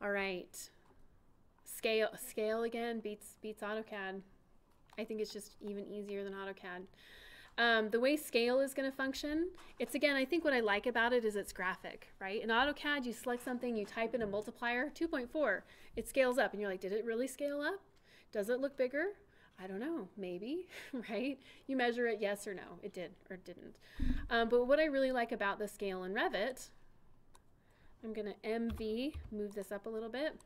All right. Scale again beats AutoCAD. I think it's just even easier than AutoCAD. The way scale is going to function, it's again, I think what I like about it is it's graphic, right? In AutoCAD, you select something, you type in a multiplier, 2.4, it scales up, and you're like, did it really scale up? Does it look bigger? I don't know, maybe, right? You measure it, yes or no, it did or didn't. But what I really like about the scale in Revit, I'm going to MV, move this up a little bit,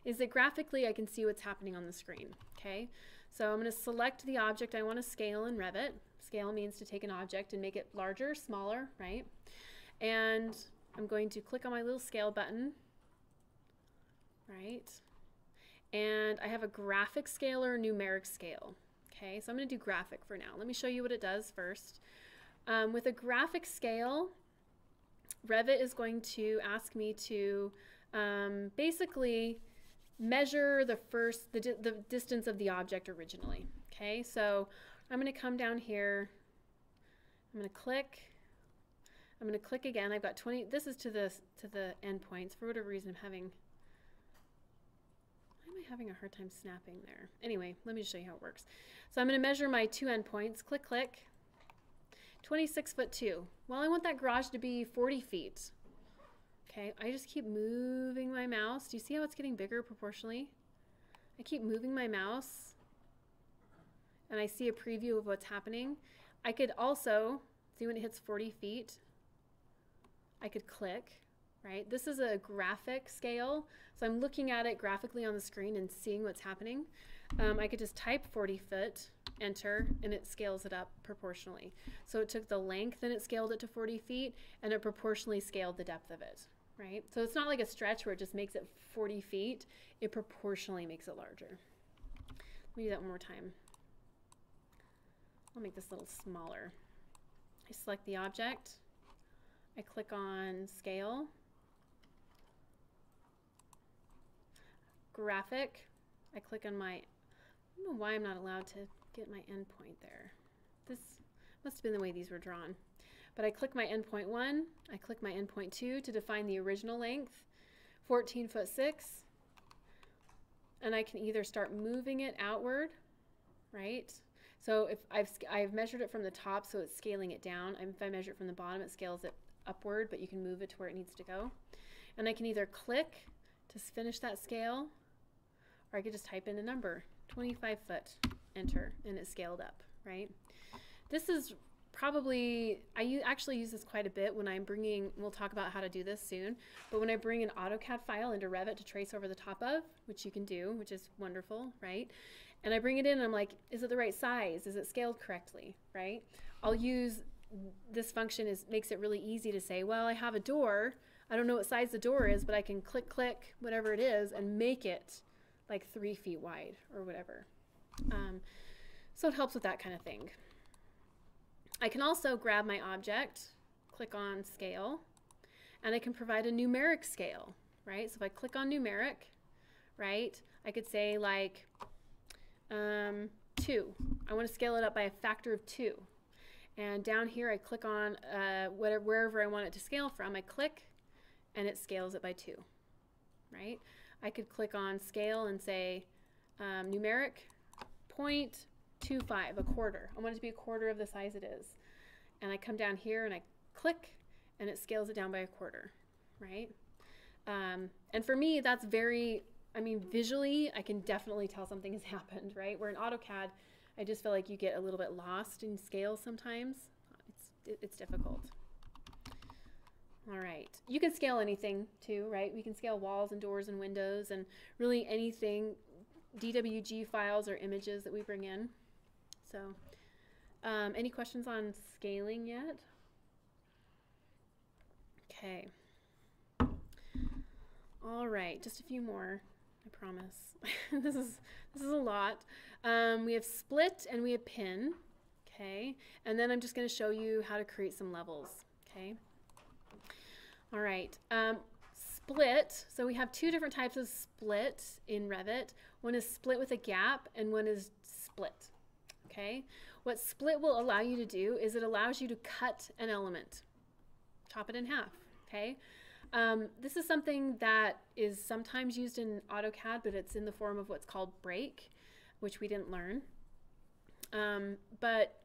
is that graphically I can see what's happening on the screen, okay? So I'm going to select the object I want to scale in Revit. Scale means to take an object and make it larger, smaller, right? And I'm going to click on my little scale button, right? And I have a graphic scale or a numeric scale, okay? So I'm going to do graphic for now. Let me show you what it does first. With a graphic scale, Revit is going to ask me to basically measure the distance of the object originally. Okay, so I'm going to come down here. I'm going to click. I'm going to click again. I've got 20. This is to the endpoints. For whatever reason, why am I having a hard time snapping there? Anyway, let me just show you how it works. So I'm going to measure my 2 endpoints. Click, click. 26'2". Well, I want that garage to be 40 feet. Okay, I just keep moving my mouse. Do you see how it's getting bigger proportionally? I keep moving my mouse and I see a preview of what's happening. I could also, see when it hits 40 feet, I could click, right? This is a graphic scale, so I'm looking at it graphically on the screen and seeing what's happening. I could just type 40 foot, enter, and it scales it up proportionally. So it took the length and it scaled it to 40 feet, and it proportionally scaled the depth of it. Right? So it's not like a stretch where it just makes it 40 feet. It proportionally makes it larger. Let me do that one more time. I'll make this a little smaller. I select the object. I click on Scale, Graphic. I click on my, I don't know why I'm not allowed to get my endpoint there. This must have been the way these were drawn. But I click my endpoint 1, I click my endpoint 2 to define the original length, 14'6", and I can either start moving it outward, right? So if I've measured it from the top, so it's scaling it down. If I measure it from the bottom, it scales it upward, but you can move it to where it needs to go. And I can either click to finish that scale, or I could just type in a number, 25 foot, enter, and it's scaled up, right? This is probably, I actually use this quite a bit when I'm bringing, we'll talk about how to do this soon, but when I bring an AutoCAD file into Revit to trace over the top of, which you can do, which is wonderful, right? And I bring it in and I'm like, is it the right size? Is it scaled correctly, right? I'll use, this function makes it really easy to say, well, I have a door, I don't know what size the door is, but I can click, click, whatever it is, and make it like 3 feet wide or whatever. So it helps with that kind of thing. I can also grab my object, click on Scale, and I can provide a numeric scale, right? So if I click on numeric, right, I could say like 2. I want to scale it up by a factor of 2. And down here I click on wherever I want it to scale from, I click and it scales it by 2, right? I could click on Scale and say numeric 0.25, a quarter. I want it to be a quarter of the size it is. And I come down here and I click and it scales it down by a quarter, right? And for me, that's very, I mean, visually, I can definitely tell something has happened, right? Where in AutoCAD, I just feel like you get a little bit lost in scale sometimes. It's difficult. All right, you can scale anything too, right? We can scale walls and doors and windows and really anything, DWG files or images that we bring in. So, any questions on scaling yet? Okay. All right, just a few more, I promise. This is a lot. We have split and we have pin, okay? And then I'm just going to show you how to create some levels, okay? All right, split. So we have 2 different types of split in Revit. One is split with a gap and one is split, okay? What split will allow you to do is it allows you to cut an element, chop it in half, okay? This is something that is sometimes used in AutoCAD, but it's in the form of what's called break, which we didn't learn. But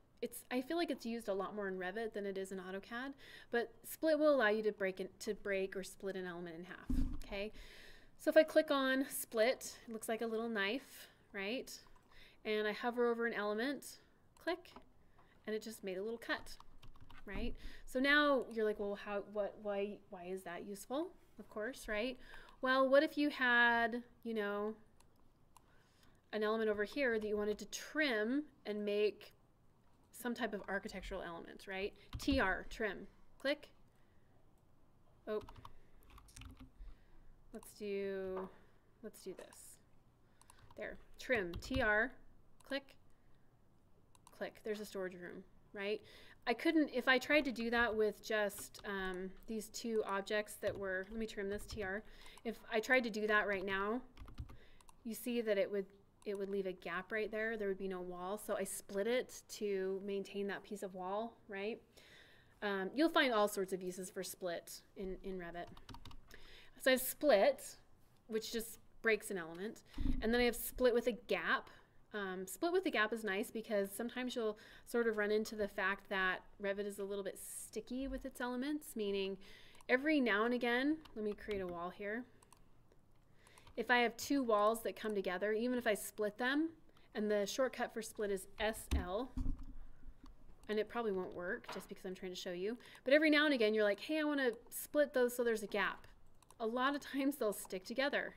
I feel like it's used a lot more in Revit than it is in AutoCAD. But split will allow you to break or split an element in half. Okay. So if I click on split, it looks like a little knife, right? And I hover over an element, click, and it just made a little cut, right? So now you're like, well, why is that useful? Of course, right? Well, what if you had, you know, an element over here that you wanted to trim and make some type of architectural element, right? TR, trim, click. Oh, let's do this. There, trim, TR, click, click. There's a storage room, right? I couldn't, if I tried to do that with just these 2 objects that were, let me trim this TR. If I tried to do that right now, you see that it would leave a gap right there. There would be no wall. So I split it to maintain that piece of wall, right? You'll find all sorts of uses for split in Revit. So I have split, which just breaks an element. And then I have split with a gap. Split with a gap is nice because sometimes you'll sort of run into the fact that Revit is a little bit sticky with its elements, meaning every now and again, let me create a wall here. If I have 2 walls that come together, even if I split them, and the shortcut for split is SL, and it probably won't work just because I'm trying to show you, but every now and again you're like, hey, I want to split those so there's a gap. A lot of times they'll stick together.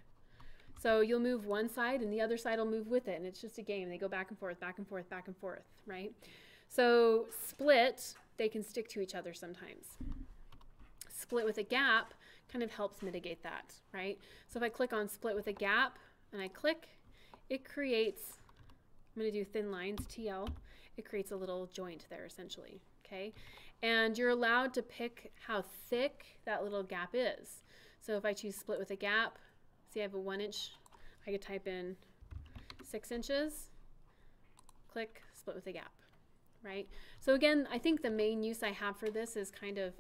So you'll move one side and the other side will move with it, and it's just a game. They go back and forth, back and forth, back and forth, right? So split, they can stick to each other sometimes. Split with a gap kind of helps mitigate that, right? So if I click on split with a gap and I click, it creates, I'm going to do thin lines, TL, it creates a little joint there essentially, okay? And you're allowed to pick how thick that little gap is. So if I choose split with a gap, see I have a 1 inch, I could type in 6 inches, click split with a gap, right? So again, I think the main use I have for this is kind of,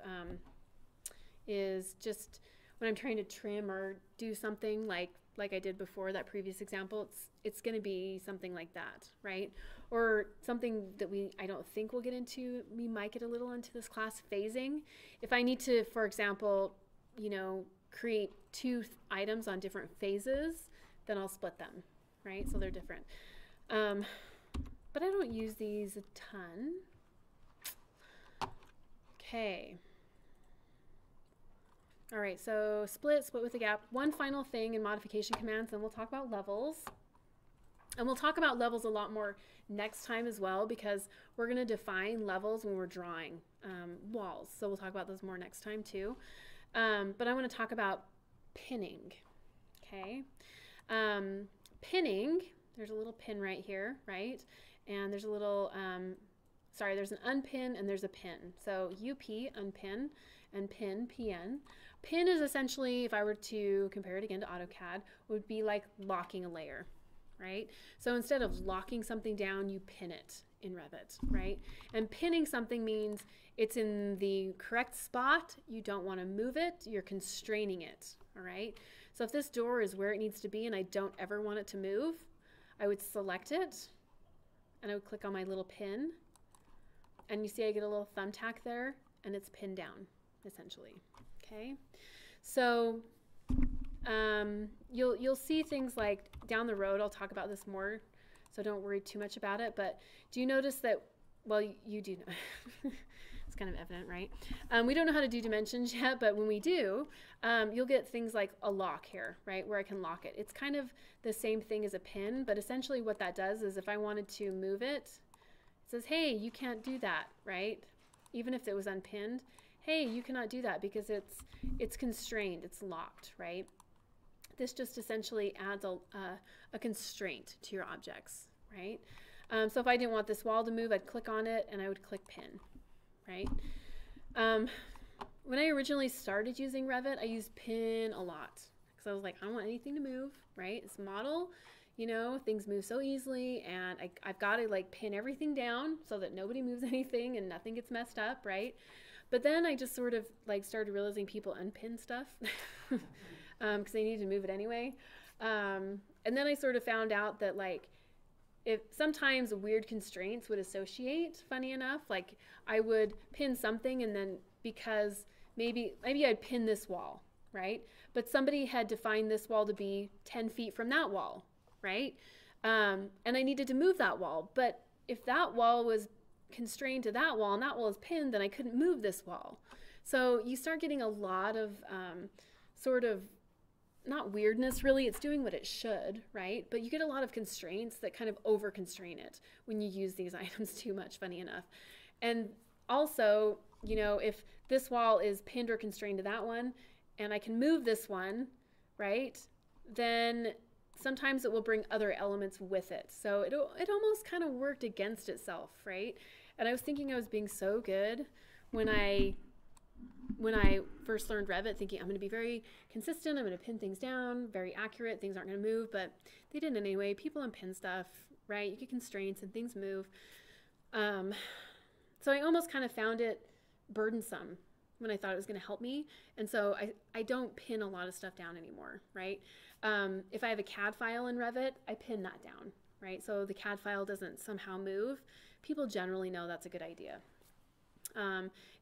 is just when I'm trying to trim or do something like I did before that previous example, it's going to be something like that, right? Or something that I don't think we'll get into, we might get a little into this class, phasing. If I need to, for example, you know, create 2 items on different phases, then I'll split them, right? So they're different. But I don't use these a ton. Okay. All right, so split with a gap. One final thing in modification commands, then we'll talk about levels. And we'll talk about levels a lot more next time as well, because we're going to define levels when we're drawing walls. So we'll talk about those more next time too. But I want to talk about pinning. Okay. Pinning, there's a little pin right here, right? And there's a little, sorry, there's an unpin and there's a pin. So UP, unpin, and pin, PN. Pin is essentially, if I were to compare it again to AutoCAD, would be like locking a layer, right? So instead of locking something down, you pin it in Revit, right? And pinning something means it's in the correct spot, you don't want to move it, you're constraining it, all right? So if this door is where it needs to be and I don't ever want it to move, I would select it and I would click on my little pin, and you see I get a little thumbtack there and it's pinned down, essentially. Okay, so you'll see things like down the road, I'll talk about this more, so don't worry too much about it, but do you notice that, well, you do know, it's kind of evident, right? We don't know how to do dimensions yet, but when we do, you'll get things like a lock here, right, where I can lock it. It's kind of the same thing as a pin, but essentially what that does is if I wanted to move it, it says, hey, you can't do that, right? Even if it was unpinned, hey, you cannot do that because it's constrained, it's locked, right? This just essentially adds a constraint to your objects, right? So if I didn't want this wall to move, I'd click on it and I would click pin, right? When I originally started using Revit, I used pin a lot because I was like, I don't want anything to move, right? It's model, you know, things move so easily, and I've got to like pin everything down so that nobody moves anything and nothing gets messed up, right? But then I just sort of like started realizing people unpin stuff because they need to move it anyway. And then I sort of found out that like if sometimes weird constraints would associate, funny enough, like I would pin something and then because maybe I'd pin this wall, right? But somebody had defined this wall to be 10 feet from that wall, right? And I needed to move that wall. But if that wall was constrained to that wall and that wall is pinned, then I couldn't move this wall. So you start getting a lot of sort of, not weirdness really, it's doing what it should, right? But you get a lot of constraints that kind of over constrain it when you use these items too much, funny enough. And also, you know, if this wall is pinned or constrained to that one and I can move this one, right, then sometimes it will bring other elements with it. So it almost kind of worked against itself, right? And I was thinking I was being so good when I first learned Revit, thinking I'm going to be very consistent, I'm going to pin things down, very accurate, things aren't going to move, but they didn't anyway. People unpin stuff, right? You get constraints and things move. So I almost kind of found it burdensome when I thought it was going to help me. And so I don't pin a lot of stuff down anymore, right? If I have a CAD file in Revit, I pin that down, right? So the CAD file doesn't somehow move. People generally know that's a good idea.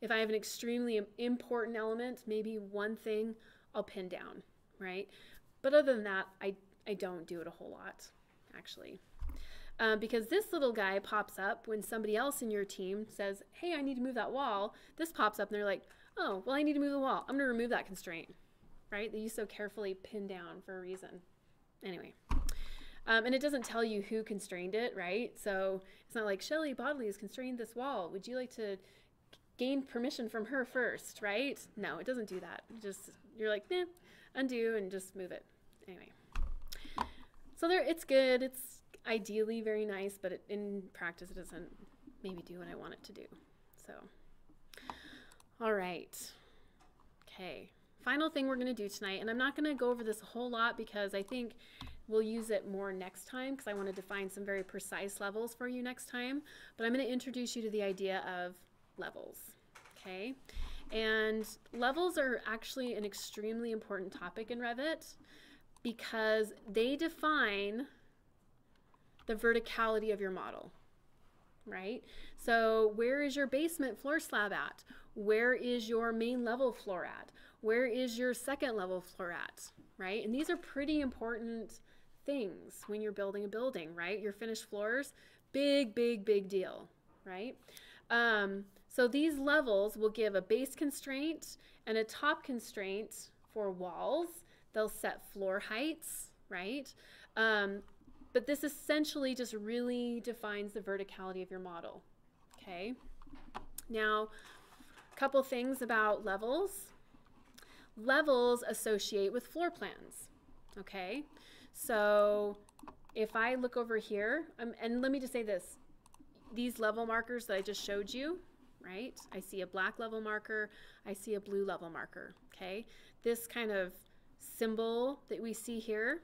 If I have an extremely important element, maybe one thing I'll pin down, right? But other than that, I don't do it a whole lot, actually. Because this little guy pops up when somebody else in your team says, hey, I need to move that wall. This pops up and they're like, oh, well, I need to move the wall. I'm going to remove that constraint, right? That you so carefully pin down for a reason. Anyway. And it doesn't tell you who constrained it, right? So it's not like Shelley Bodley has constrained this wall. Would you like to gain permission from her first, right? No, it doesn't do that. You're like, nah, undo and just move it. Anyway. So there, it's good. It's ideally very nice, but in practice it doesn't maybe do what I want it to do. So All right. Okay. Final thing we're going to do tonight, and I'm not going to go over this a whole lot because I think we'll use it more next time because I want to define some very precise levels for you next time. But I'm going to introduce you to the idea of levels. Okay. And levels are actually an extremely important topic in Revit because they define the verticality of your model, right? So where is your basement floor slab at? Where is your main level floor at? Where is your second level floor at, right? And these are pretty important things when you're building a building, right? Your finished floors, big, big, big deal, right? So these levels will give a base constraint and a top constraint for walls. They'll set floor heights, right? But this essentially just really defines the verticality of your model, okay? Now, a couple things about levels. Levels associate with floor plans, okay? So if I look over here, and let me just say this, these level markers that I just showed you, right? I see a black level marker, I see a blue level marker, okay? This kind of symbol that we see here,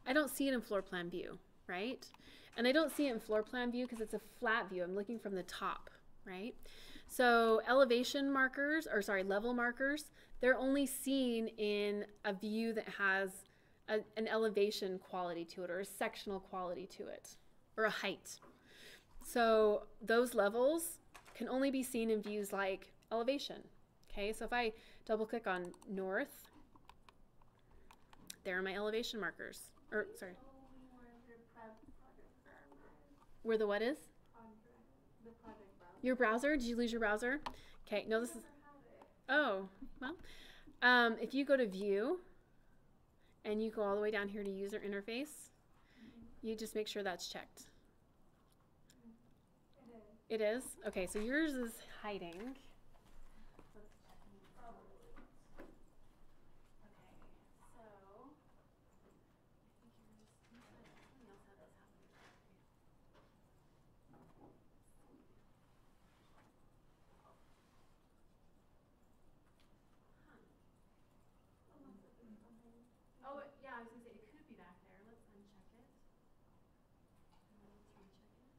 I don't see it in floor plan view, right? And I don't see it in floor plan view because it's a flat view. I'm looking from the top, right? So elevation markers, or sorry, level markers, they're only seen in a view that has an elevation quality to it or a sectional quality to it or a height. So those levels can only be seen in views like elevation. Okay, so if I double click on north, there are my elevation markers. Or sorry. Where the what is? Your browser? Did you lose your browser? Okay, no, this is. Oh, well. If you go to view and you go all the way down here to user interface, you just make sure that's checked. It is? Okay, so yours is hiding. Okay, so oh, yeah, I was going to say it could be back there. Let's uncheck it. Let's recheck it.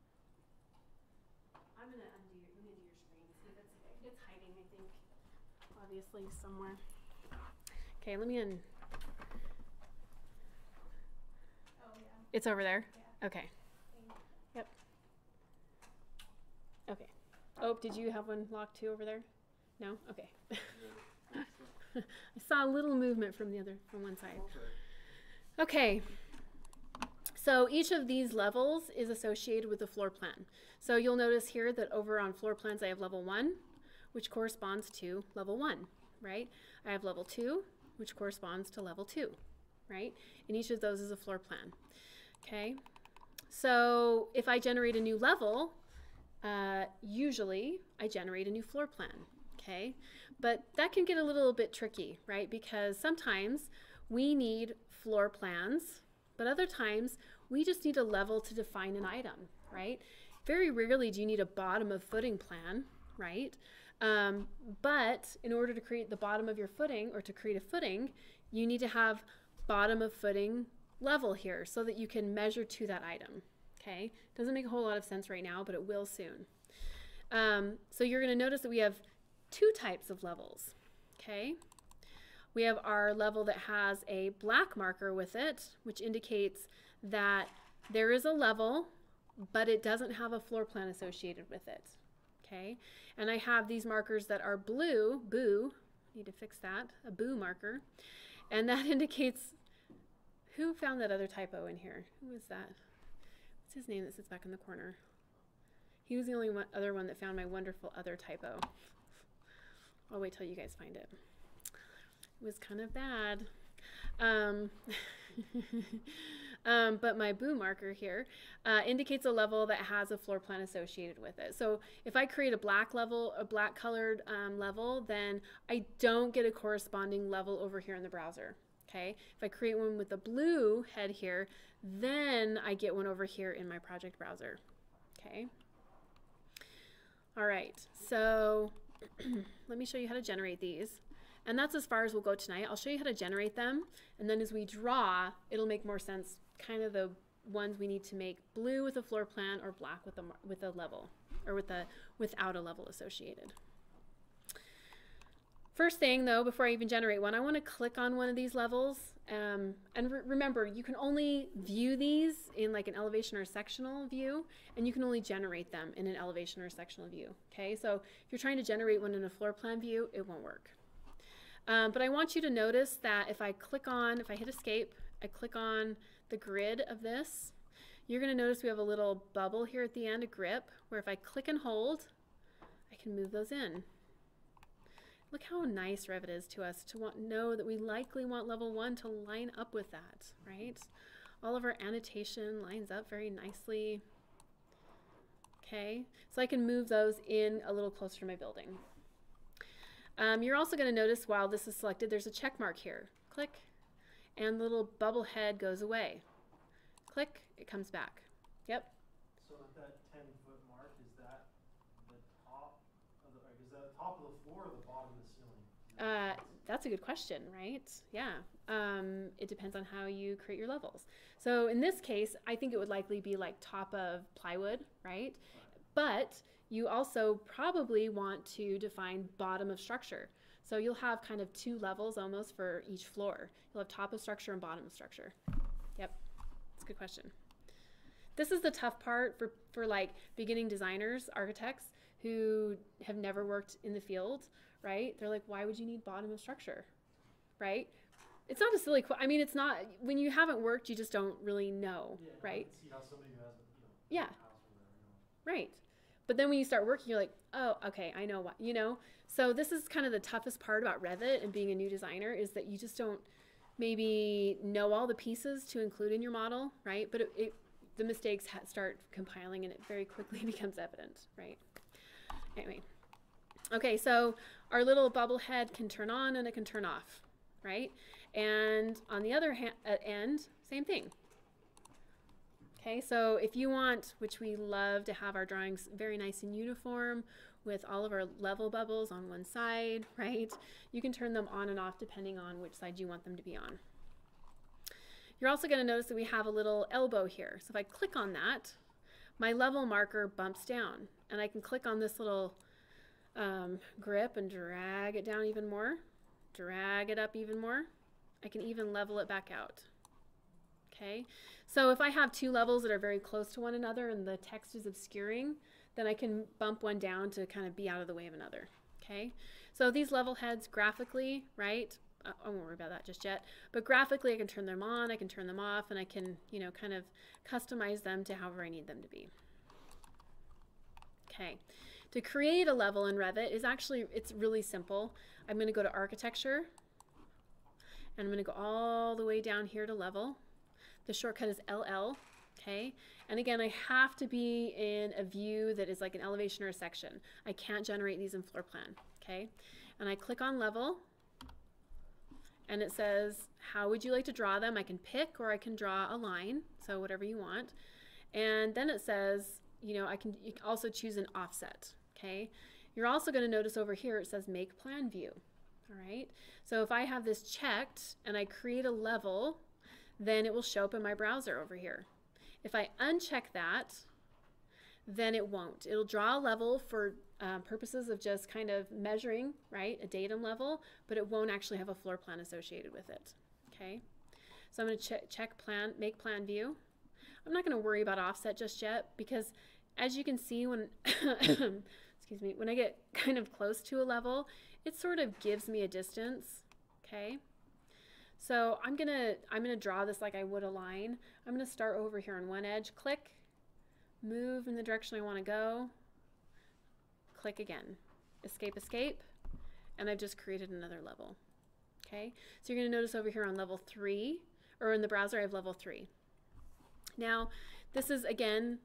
I'm going to undo your screen. See if it's hiding, I think, obviously somewhere. Okay, let me Oh, yeah. It's over there? Yeah. Okay. Yep. Okay. Oh, did you have one locked too over there? No? Okay. I saw a little movement from one side. Okay. So each of these levels is associated with the floor plan. So you'll notice here that over on floor plans I have level 1, which corresponds to level 1, right? I have level 2, which corresponds to level 2, right? And each of those is a floor plan. Okay. So if I generate a new level, usually I generate a new floor plan. Okay, but that can get a little bit tricky, right? Because sometimes we need floor plans, but other times we just need a level to define an item, right? Very rarely do you need a bottom of footing plan, right? But in order to create the bottom of your footing or to create a footing, you need to have bottom of footing level here so that you can measure to that item, okay? Doesn't make a whole lot of sense right now, but it will soon. So you're going to notice that we have two types of levels, okay? We have our level that has a black marker with it, which indicates that there is a level, but it doesn't have a floor plan associated with it, okay? And I have these markers that are blue, boo, need to fix that, a boo marker, and that indicates, who found that other typo in here? Who is that? What's his name that sits back in the corner? He was the only other one that found my wonderful other typo. I'll wait till you guys find it. It was kind of bad. But my boo marker here indicates a level that has a floor plan associated with it. So if I create a black level, a black colored level, then I don't get a corresponding level over here in the browser. Okay. If I create one with a blue head here, then I get one over here in my project browser. Okay. All right. So let me show you how to generate these. And that's as far as we'll go tonight. I'll show you how to generate them. And then as we draw, it'll make more sense, kind of the ones we need to make blue with a floor plan or black with a level, or without a level associated. First thing though, before I even generate one, I want to click on one of these levels. And remember, you can only view these in like an elevation or sectional view, and you can only generate them in an elevation or sectional view. Okay, so if you're trying to generate one in a floor plan view, it won't work. But I want you to notice that if I hit escape, I click on the grid of this, you're going to notice we have a little bubble here at the end, a grip, where if I click and hold, I can move those in. Look how nice Revit is to us to know that we likely want level 1 to line up with that, right? All of our annotation lines up very nicely. Okay, so I can move those in a little closer to my building. You're also going to notice while this is selected, there's a check mark here. Click, and the little bubble head goes away. Click, it comes back. Yep. So at that 10-foot mark, is that the top of the, like, is that the top of the floor or the bottom of the ceiling? That's a good question, right? Yeah. It depends on how you create your levels. So in this case, I think it would likely be like top of plywood, right? But you also probably want to define bottom of structure. So you'll have kind of 2 levels almost for each floor. You'll have top of structure and bottom of structure. Yep, that's a good question. This is the tough part for like beginning designers, architects who have never worked in the field, right? They're like, why would you need bottom of structure, right? It's not a silly I mean, it's not, when you haven't worked, you just don't really know, Yeah, right? I can see how somebody who hasn't, Yeah. house or whatever, Right. But then when you start working, you're like, oh, okay, I know what, you know? So this is kind of the toughest part about Revit and being a new designer, is that you just don't maybe know all the pieces to include in your model, right? But the mistakes start compiling and it very quickly becomes evident, right? Anyway. Okay, so our little bubble head can turn on and it can turn off, right? And on the other end, same thing. Okay, so if you want, which we love to have our drawings very nice and uniform with all of our level bubbles on one side, right? You can turn them on and off depending on which side you want them to be on. You're also going to notice that we have a little elbow here. So if I click on that, my level marker bumps down, and I can click on this little grip and drag it down even more, drag it up even more. I can even level it back out. Okay, so if I have 2 levels that are very close to one another and the text is obscuring, then I can bump one down to kind of be out of the way of another. Okay, so these level heads graphically, right? I won't worry about that just yet, but graphically I can turn them on, I can turn them off, and I can, you know, kind of customize them to however I need them to be. Okay, to create a level in Revit is actually, it's really simple. I'm going to go to architecture, and I'm going to go all the way down here to level. The shortcut is LL, okay? And again, I have to be in a view that is like an elevation or a section. I can't generate these in floor plan, okay? And I click on level, and it says, how would you like to draw them? I can pick, or I can draw a line, so whatever you want. And then it says, you know, you can also choose an offset, okay? You're also going to notice over here it says make plan view, all right? So if I have this checked and I create a level, then it will show up in my browser over here. If I uncheck that, then it won't. It'll draw a level for purposes of just kind of measuring, right, a datum level, but it won't actually have a floor plan associated with it, okay? So I'm going to check plan, make plan view. I'm not going to worry about offset just yet, because as you can see when, excuse me, when I get kind of close to a level, it sort of gives me a distance, okay? So I'm gonna draw this like I would a line. I'm gonna start over here on one edge, click, move in the direction I want to go, click again, escape, escape, and I've just created another level. Okay, so you're gonna notice over here on level 3, or in the browser I have level 3. Now this is again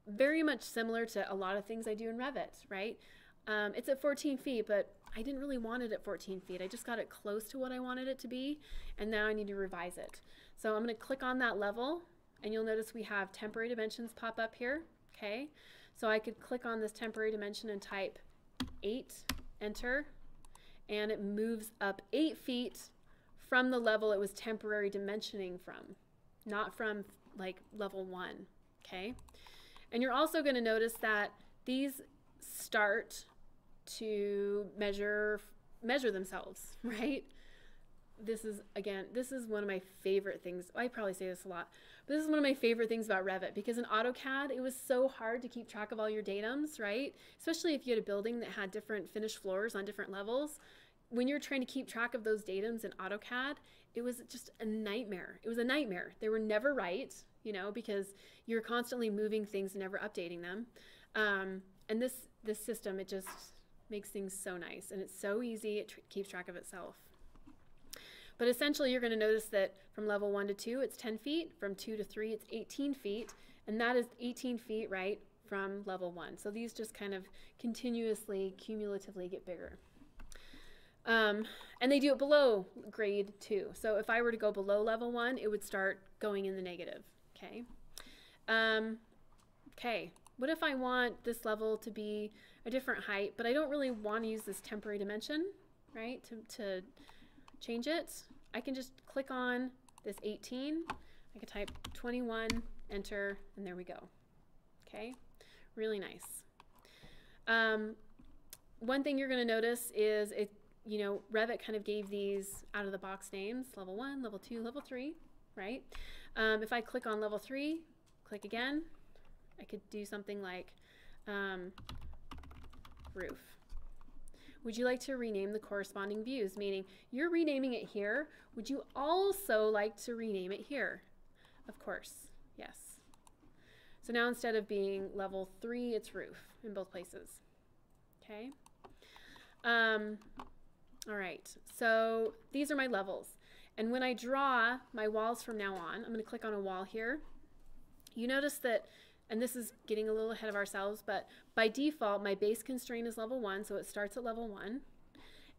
very much similar to a lot of things I do in Revit, right? It's at 14 feet, but I didn't really want it at 14 feet. I just got it close to what I wanted it to be, and now I need to revise it. So I'm going to click on that level, and you'll notice we have temporary dimensions pop up here, okay? So I could click on this temporary dimension and type 8, enter, and it moves up 8 feet from the level it was temporary dimensioning from, not from like level 1, okay? And you're also going to notice that these start to measure themselves, right? This is, again, this is one of my favorite things. I probably say this a lot, but this is one of my favorite things about Revit, because in AutoCAD, it was so hard to keep track of all your datums, right? Especially if you had a building that had different finished floors on different levels. When you're trying to keep track of those datums in AutoCAD, it was just a nightmare. It was a nightmare. They were never right, you know, because you're constantly moving things and never updating them. And this system, it just makes things so nice, and it's so easy. It keeps track of itself. But essentially, you're going to notice that from level 1 to 2, it's 10 feet. From 2 to 3, it's 18 feet. And that is 18 feet, right, from level 1. So these just kind of continuously, cumulatively get bigger. And they do it below grade 2. So if I were to go below level 1, it would start going in the negative, okay? Okay, what if I want this level to be a different height, but I don't really want to use this temporary dimension, right, to change it? I can just click on this 18. I can type 21, enter, and there we go. Okay, really nice. One thing you're going to notice is it, you know, Revit kind of gave these out of the box names: level 1, level 2, level 3, right? If I click on level 3, click again, I could do something like roof. Would you like to rename the corresponding views? Meaning, you're renaming it here. Would you also like to rename it here? Of course, yes. So now instead of being level 3, it's roof in both places. Okay. All right, so these are my levels. And when I draw my walls from now on, I'm going to click on a wall here. You notice that, and this is getting a little ahead of ourselves, but by default, my base constraint is level 1, so it starts at level 1.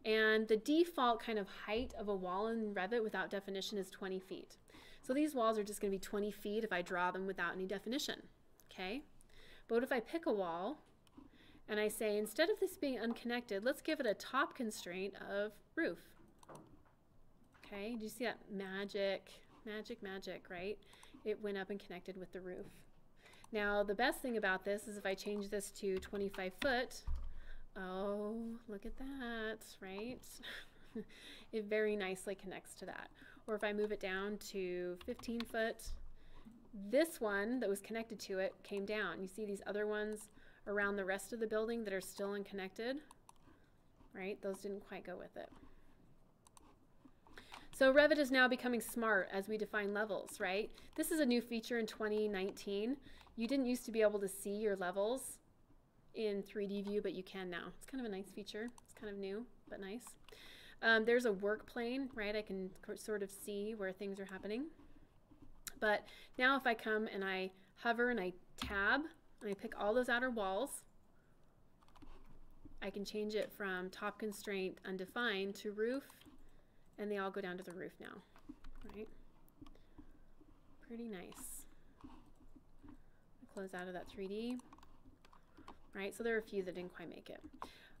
And the default kind of height of a wall in Revit without definition is 20 feet. So these walls are just going to be 20 feet if I draw them without any definition, okay? But what if I pick a wall and I say, instead of this being unconnected, let's give it a top constraint of roof. Okay, do you see that magic, right? It went up and connected with the roof. Now, the best thing about this is if I change this to 25 foot, oh, look at that, right? It very nicely connects to that. Or if I move it down to 15 foot, this one that was connected to it came down. You see these other ones around the rest of the building that are still unconnected, right? Those didn't quite go with it. So Revit is now becoming smart as we define levels, right? This is a new feature in 2019. You didn't used to be able to see your levels in 3D view, but you can now. It's kind of a nice feature. It's kind of new, but nice. There's a work plane, right? I can sort of see where things are happening. But now if I come and I hover and I tab and I pick all those outer walls, I can change it from top constraint undefined to roof, and they all go down to the roof now, right? Pretty nice. Close out of that 3D, right? So there are a few that didn't quite make it.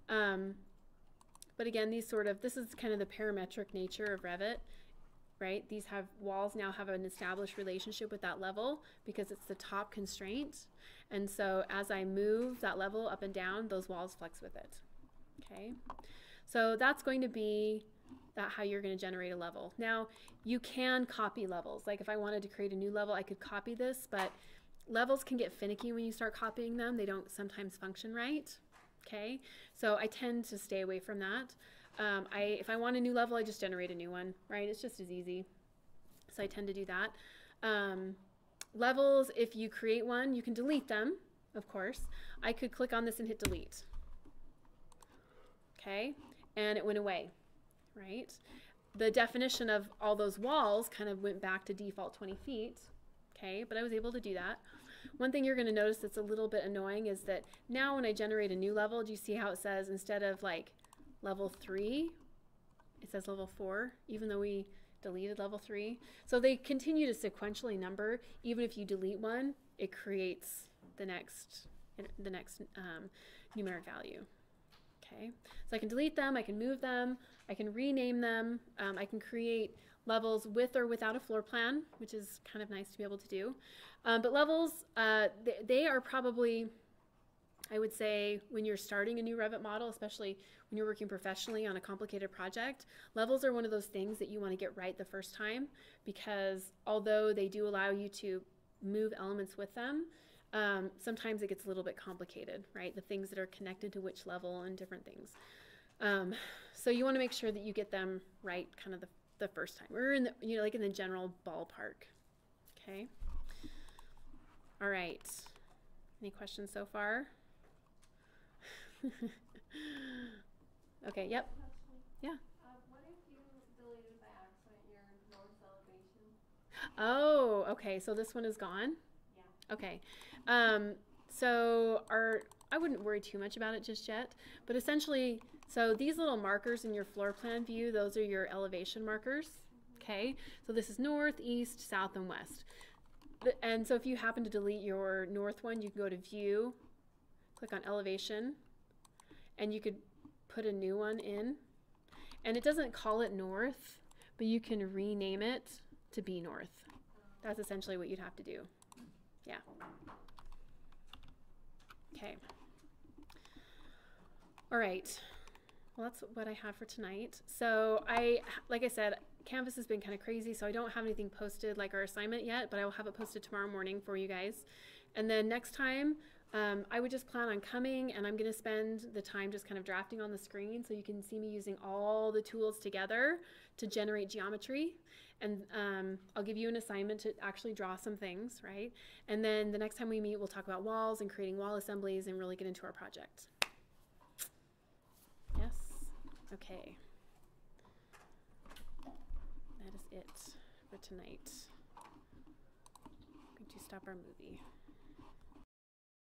But again, this is kind of the parametric nature of Revit, right? These walls now have an established relationship with that level because it's the top constraint. And so as I move that level up and down, those walls flex with it, okay? So that's going to be how you're going to generate a level. Now, you can copy levels. Like if I wanted to create a new level, I could copy this, but levels can get finicky when you start copying them. They don't sometimes function right, okay? So I tend to stay away from that. If I want a new level, I just generate a new one, right? It's just as easy. So I tend to do that. Levels, if you create one, you can delete them, of course. I could click on this and hit delete, okay? And it went away, right? The definition of all those walls kind of went back to default 20 feet, okay? But I was able to do that. One thing you're going to notice that's a little bit annoying is that now when I generate a new level, do you see how it says instead of like level 3, it says level 4, even though we deleted level 3. So they continue to sequentially number. Even if you delete one, it creates the next numeric value. Okay, so I can delete them, I can move them, I can rename them, I can create levels with or without a floor plan, which is kind of nice to be able to do. But levels, they are probably, I would say, when you're starting a new Revit model, especially when you're working professionally on a complicated project, levels are one of those things that you want to get right the first time, because although they do allow you to move elements with them, sometimes it gets a little bit complicated, right? The things that are connected to which level and different things. So you want to make sure that you get them right kind of the first time, or in the, you know, like in the general ballpark. Okay. All right. Any questions so far? Okay, yep. Yeah. What if you deleted by accident your north elevation? Oh, okay. So this one is gone? Yeah. Okay. So I wouldn't worry too much about it just yet, but essentially, so these little markers in your floor plan view, those are your elevation markers. Okay. So this is north, east, south, and west. And so if you happen to delete your north one, you can go to view, click on elevation, and you could put a new one in. And it doesn't call it north, but you can rename it to be north. That's essentially what you'd have to do. Yeah. Okay. All right. Well, that's what I have for tonight. So like I said, Canvas has been kind of crazy, so I don't have anything posted like our assignment yet, but I will have it posted tomorrow morning for you guys. And then next time, I would just plan on coming, and I'm going to spend the time just kind of drafting on the screen so you can see me using all the tools together to generate geometry. And I'll give you an assignment to actually draw some things, right? And then the next time we meet, we'll talk about walls and creating wall assemblies and really get into our project. Yes? Okay. That is it for tonight. I'm going to stop our movie.